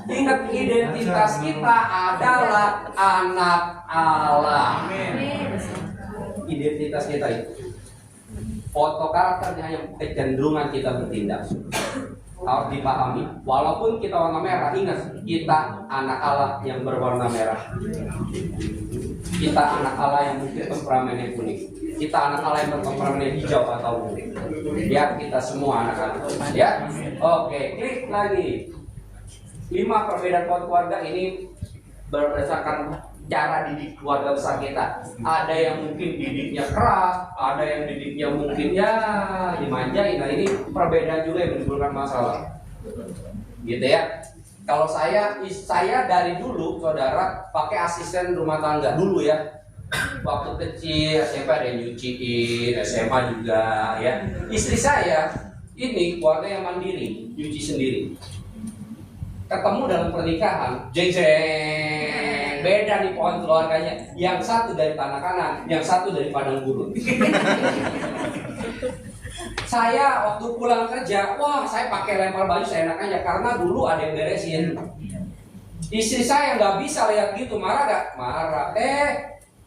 Ingat, identitas kita adalah anak Allah. Identitas kita itu. Foto karakternya hanya kecenderungan kita bertindak. Harus dipahami. Walaupun kita warna merah, ingat kita anak Allah yang berwarna merah. Kita anak Allah yang mungkin temperamennya kuning. Kita anak Allah yang bertemperamennya hijau atau kuning. Ya, kita semua anak-anak. Ya, oke, klik lagi. 5 perbedaan keluarga ini berdasarkan cara didik keluarga besar kita. Ada yang mungkin didiknya keras, ada yang didiknya mungkin ya dimanjain. Nah ini perbedaan juga yang menimbulkan masalah. Gitu ya. Kalau saya dari dulu saudara pakai asisten rumah tangga dulu ya. Waktu kecil SMP ada yang nyuciin, SMA juga ya. Istri saya ini keluarga yang mandiri, nyuci sendiri. Ketemu dalam pernikahan, jeng jeng, beda nih pohon keluarganya. Yang satu dari tanah kanan, yang satu dari padang gurun. Saya waktu pulang kerja, wah saya pakai lempar baju seenak aja karena dulu ada yang beresin. Istri saya nggak bisa lihat gitu, marah gak? Marah.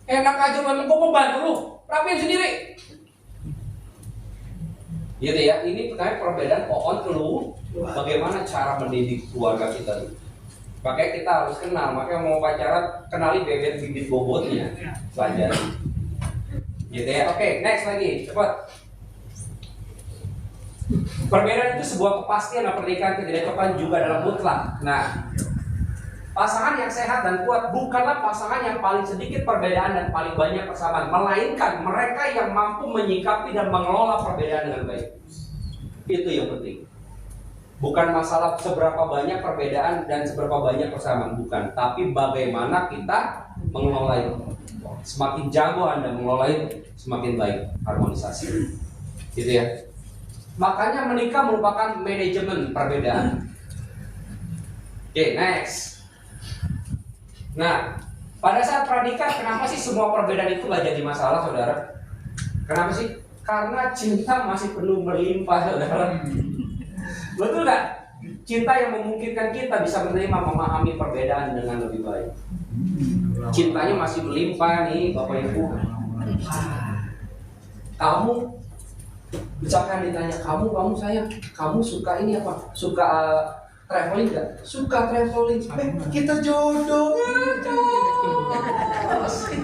Enak aja memang gue mau bantu lu, rapiin sendiri. Gitu ya, ini terkait perbedaan pohon lu. Bagaimana cara mendidik keluarga kita dulu. Makanya kita harus kenal, makanya mau pacaran kenali bebet bibit bobotnya. Pelajari. Gitu ya. Oke, next lagi, cepat. Perbedaan itu sebuah kepastian dan pernikahan ketidakcocokan juga dalam mutlak. Nah, pasangan yang sehat dan kuat bukanlah pasangan yang paling sedikit perbedaan dan paling banyak persamaan, melainkan mereka yang mampu menyikapi dan mengelola perbedaan dengan baik. Itu yang penting. Bukan masalah seberapa banyak perbedaan dan seberapa banyak persamaan, bukan. Tapi bagaimana kita mengelola itu. Semakin jago Anda mengelola itu, semakin baik harmonisasi. Gitu ya. Makanya menikah merupakan manajemen perbedaan. Oke, next. Nah, pada saat pranikah, kenapa sih semua perbedaan itu gak jadi masalah, saudara? Kenapa sih? Karena cinta masih penuh berlimpah, saudara. Betul nggak? Cinta yang memungkinkan kita bisa menerima, memahami perbedaan dengan lebih baik. Cintanya masih berlimpah nih, Bapak Ibu. Kamu, misalkan ditanya, kamu sayang, kamu suka ini apa? Suka traveling nggak? Suka traveling. Kita jodoh.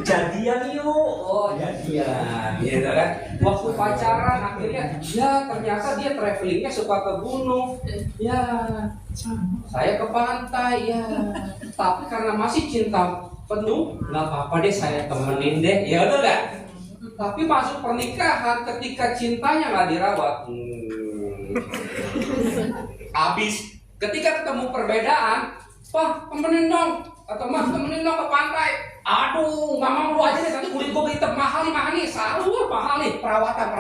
Jadian yuk. Oh jadian, gitu kan? Waktu pacaran akhirnya, ya ternyata dia travelingnya suka ke gunung. Ya, saya ke pantai ya. Tapi karena masih cinta penuh, nggak apa-apa deh saya temenin deh. Ya udah nggak? Tapi masuk pernikahan ketika cintanya nggak dirawat, habis. Ketika ketemu perbedaan, Pak temenin dong, atau Mas temenin dong ke pantai. Aduh, nggak mau lu aja deh, nanti kulit gue hitam mahal nih, selalu mahal nih perawatan.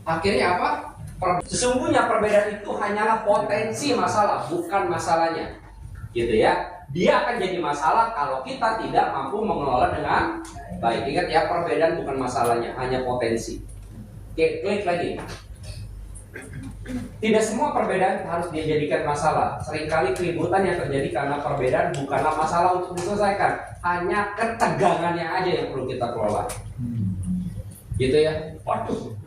Akhirnya apa? Sesungguhnya perbedaan itu hanyalah potensi masalah, bukan masalahnya, gitu ya. Dia akan jadi masalah kalau kita tidak mampu mengelola dengan baik. Ingat ya, perbedaan bukan masalahnya, hanya potensi. Oke, klik lagi. Tidak semua perbedaan harus dijadikan masalah. Seringkali keributan yang terjadi karena perbedaan bukanlah masalah untuk diselesaikan, hanya ketegangannya aja yang perlu kita kelola. Gitu ya. Waduh,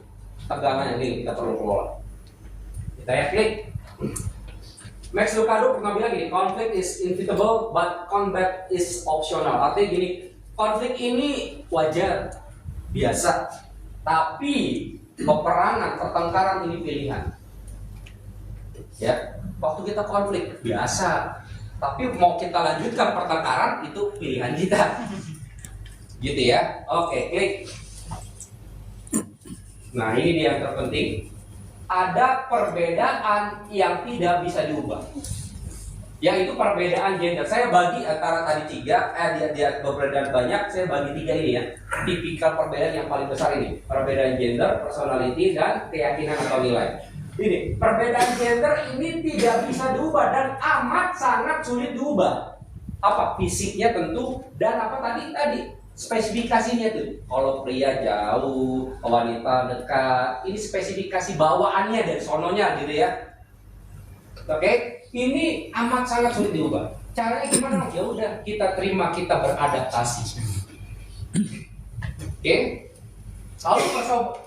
tegangannya ini kita perlu kelola. Kita ya klik. Max Lucado pernah bilang gini, konflik is inevitable but combat is optional. Artinya gini, konflik ini wajar, biasa, tapi peperangan, pertengkaran ini pilihan. Ya, waktu kita konflik biasa, tapi mau kita lanjutkan pertengkaran itu pilihan kita. Gitu ya. Oke, klik. Nah, ini dia yang terpenting. Ada perbedaan yang tidak bisa diubah. Yaitu perbedaan gender. Saya bagi antara tadi 3, dia perbedaan banyak, saya bagi 3 ini ya. Tipikal perbedaan yang paling besar ini. Perbedaan gender, personality, dan keyakinan atau nilai. Ini, perbedaan gender ini tidak bisa diubah dan amat sangat sulit diubah. Apa? Fisiknya tentu, dan apa tadi spesifikasinya tuh. Kalau pria jauh, wanita dekat, ini spesifikasi bawaannya dari sononya gitu ya. Oke, ini amat sangat sulit diubah. Caranya gimana? Ya udah, kita terima, kita beradaptasi. Oke. Lalu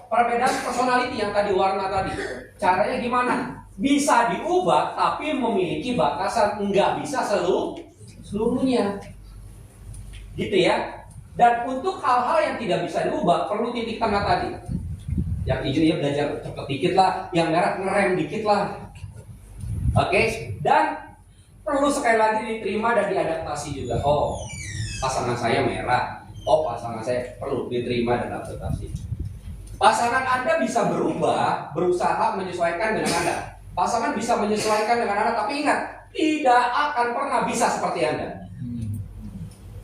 perbedaan personality yang tadi warna tadi, caranya gimana? Bisa diubah tapi memiliki batasan, nggak bisa seluruhnya. gitu ya. Dan untuk hal-hal yang tidak bisa diubah perlu titik tengah tadi. Yang hijau ya belajar cepet dikit lah, yang merah ngerem dikit lah. Oke, dan perlu sekali lagi diterima dan diadaptasi juga. Oh, pasangan saya merah. Oh, pasangan saya perlu diterima dan adaptasi. Pasangan Anda bisa berubah, berusaha menyesuaikan dengan Anda. Pasangan bisa menyesuaikan dengan Anda, tapi ingat, tidak akan pernah bisa seperti Anda.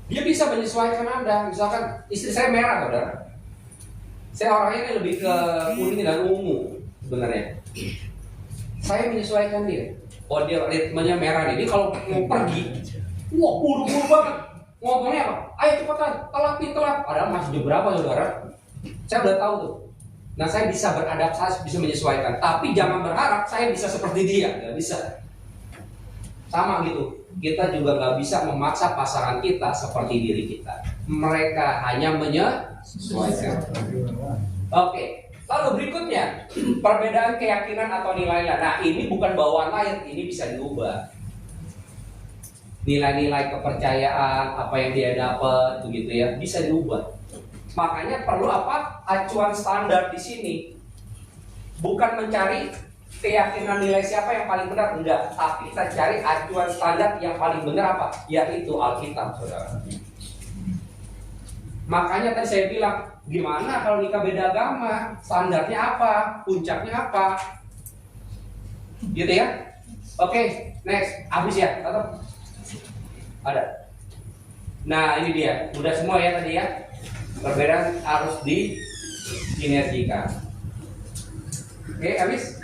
Dia bisa menyesuaikan Anda. Misalkan istri saya merah, saudara. Saya orangnya ini lebih ke kuning dan ungu sebenarnya. Saya menyesuaikan dia. Oh, dia ritmenya merah nih. Ini kalau mau pergi, wah buru-buru banget. Ngomongnya apa? Ayo cepetan, telat. Padahal masih jam berapa, saudara? Saya udah tahu tuh. Nah, saya bisa beradaptasi, bisa menyesuaikan. Tapi jangan berharap saya bisa seperti dia. Nggak bisa. Sama gitu. Kita juga nggak bisa memaksa pasangan kita seperti diri kita. Mereka hanya menyesuaikan. Oke. Lalu berikutnya, perbedaan keyakinan atau nilai-nilai. Nah, ini bukan bawaan lahir, ini bisa diubah. Nilai-nilai kepercayaan, apa yang dia dapat, begitu ya, bisa diubah. Makanya perlu apa? Acuan standar di sini. Bukan mencari keyakinan nilai siapa yang paling benar, enggak. Tapi kita cari acuan standar yang paling benar apa? Yaitu Alkitab, saudara. Makanya tadi saya bilang, gimana kalau nikah beda agama? Standarnya apa? Puncaknya apa? Gitu ya? Oke, next. Habis ya? Atau? Ada? Nah, ini dia. Udah semua ya tadi ya? Perbedaan harus disinergikan. Oke, habis?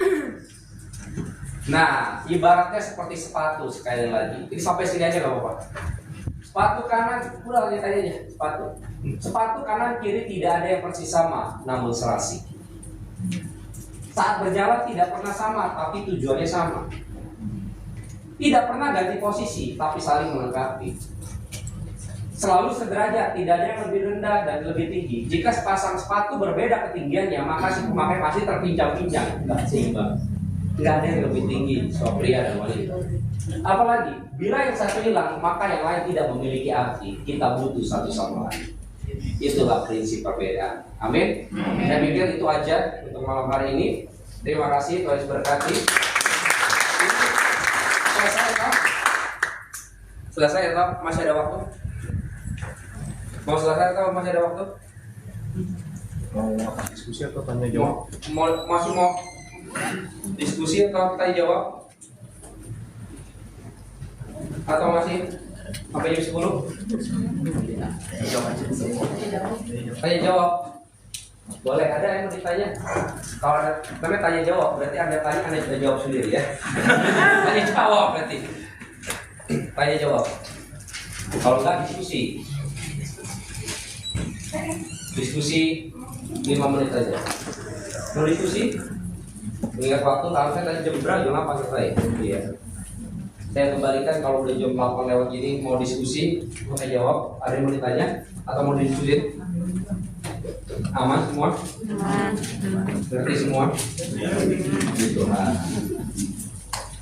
Nah, ibaratnya seperti sepatu sekali lagi. Ini sampai sini aja gak apa-apa. Sepatu kanan, udah lihat aja sepatu. Sepatu kanan kiri tidak ada yang persis sama, namun serasi. Saat berjalan tidak pernah sama, tapi tujuannya sama. Tidak pernah ganti posisi, tapi saling melengkapi. Selalu sederajat, tidak ada yang lebih rendah dan lebih tinggi. Jika sepasang sepatu berbeda ketinggiannya, maka si pemakai pasti terpincang-pincang, tidak seimbang. Tidak ada yang lebih tinggi, soal pria dan wanita. Apalagi, bila yang satu hilang, maka yang lain tidak memiliki arti. Kita butuh satu sama lain. Itulah prinsip perbedaan. Amin. Saya pikir itu aja untuk malam hari ini. Terima kasih, Tuhan Yesus berkati. Selesai atau masih ada waktu? Mau selesai atau masih ada waktu? Mau diskusi atau tanya jawab? Masih mau diskusi atau tanya jawab? Atau masih sampai jam 10? Tanya jawab. Boleh, ada yang mau ditanya? Kalau ada, namanya tanya jawab, berarti Anda tanya, Anda bisa jawab sendiri ya. Tanya jawab berarti. Tanya jawab. Kalau enggak diskusi. Diskusi 5 menit aja. Mau diskusi? Ingat waktu, harusnya tadi jam berapa? Jam 8 selesai. Iya. Saya kembalikan kalau udah jam 8 lewat gini mau diskusi, mau saya jawab. Ada yang mau ditanya? Atau mau didiskusin? Aman semua? Ngerti semua? Gitu.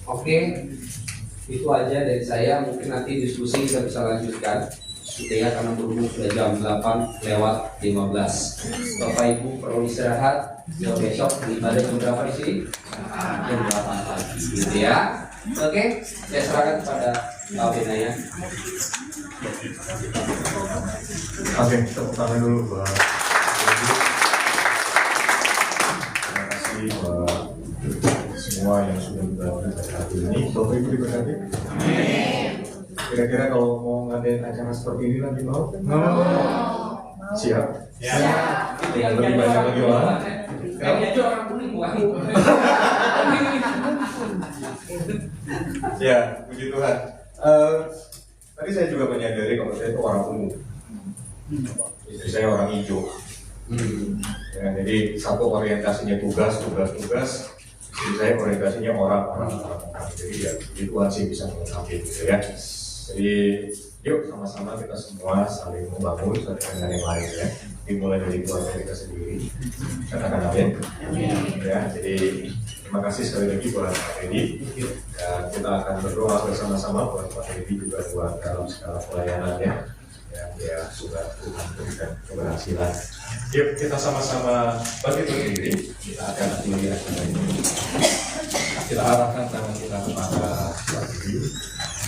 Oke. Itu aja dari saya. Mungkin nanti diskusi kita bisa lanjutkan. Gitu ya, karena berhubung sudah jam 8 lewat 15. Bapak Ibu perlu istirahat. Besok ibadah jam berapa di sini? Jam 8 pagi. Gitu ya. Oke, saya serahkan kepada Pak Benaya. Oke, tepuk tangan dulu buat terima kasih buat semua yang sudah bergabung pada hari ini. Bapak Ibu diberkati. Kira-kira kalau mau ngadain acara seperti ini lagi mau? Siap? Siap. Yang lebih banyak lagi orang? Kayaknya orang kuning bukan? Ya, puji Tuhan. Tadi saya juga menyadari kalau saya itu orang umum. Istri saya orang hijau. Ya, jadi satu orientasinya tugas. Istri saya orientasinya orang. Jadi ya, puji Tuhan sih bisa melengkapi gitu ya. Jadi yuk sama-sama kita semua saling membangun satu dengan yang lain ya. Dimulai dari keluarga kita sendiri. Katakan amin. Ya, jadi terima kasih sekali lagi buat Pak Edi. Dan kita akan berdoa bersama-sama buat Pak Edi juga buat dalam segala pelayanannya. Ya, dia mewujudkan keberhasilan. Yuk kita sama-sama bagi berdiri, kita akan akhiri acara ini. Kita arahkan tangan kita kepada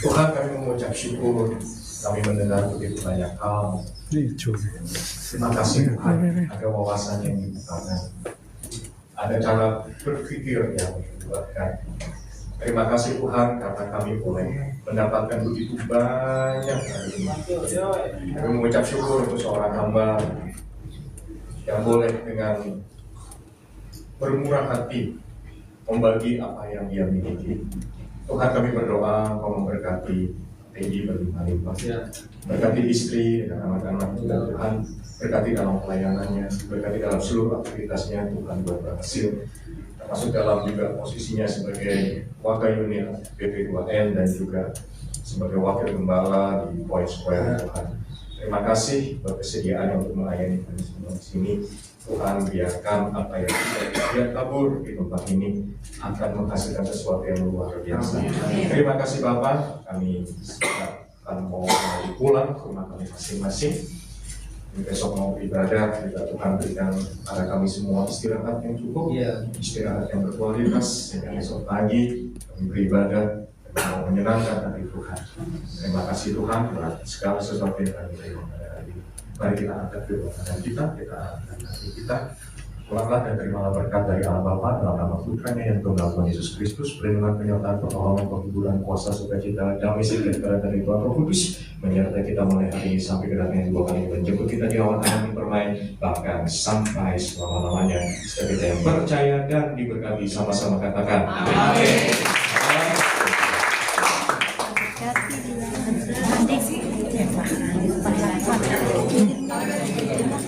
Tuhan. Kami mengucap syukur, kami mendengar begitu banyak hal. Terima kasih Tuhan, ada wawasan yang dibukakan, ada cara berpikir yang dibuatkan. Terima kasih Tuhan karena kami boleh mendapatkan begitu banyak hari ini. Kami mengucap syukur untuk seorang hamba yang boleh dengan bermurah hati membagi apa yang dia miliki. Tuhan, kami berdoa Kau memberkati Teddy berlimpah-limpah, berkati istri dengan anak-anak juga Tuhan, berkati dalam pelayanannya, berkati dalam seluruh aktivitasnya Tuhan buat berhasil, termasuk dalam juga posisinya sebagai wakil unit BP2N dan juga sebagai wakil gembala di Point Square Tuhan. Terima kasih buat kesediaan untuk melayani kami semua di sini. Tuhan, biarkan apa yang tidak tabur di tempat ini akan menghasilkan sesuatu yang luar biasa. Terima kasih Bapak, kami akan mau pulang ke rumah kami masing-masing. Besok mau beribadah, juga Tuhan berikan pada kami semua istirahat yang cukup, istirahat yang berkualitas, sehingga besok pagi kami beribadah dan mau menyenangkan hati Tuhan. Terima kasih Tuhan buat segala sesuatu yang kami terima pada hari ini. Mari kita angkat kedua tangan kita angkat hati kita. Pulanglah dan terimalah berkat dari Allah Bapa dalam nama Putranya yang tunggal Tuhan Yesus Kristus, perlindungan, penyertaan, pertolongan, penghiburan, kuasa, sukacita, damai sejahtera dari Tuhan Roh Kudus menyertai kita mulai hari ini sampai kedatangan dua kali menjemput kita di awan angin bermain, bahkan sampai selama-lamanya. Setiap kita yang percaya dan diberkati sama-sama katakan amin. Nanti sih,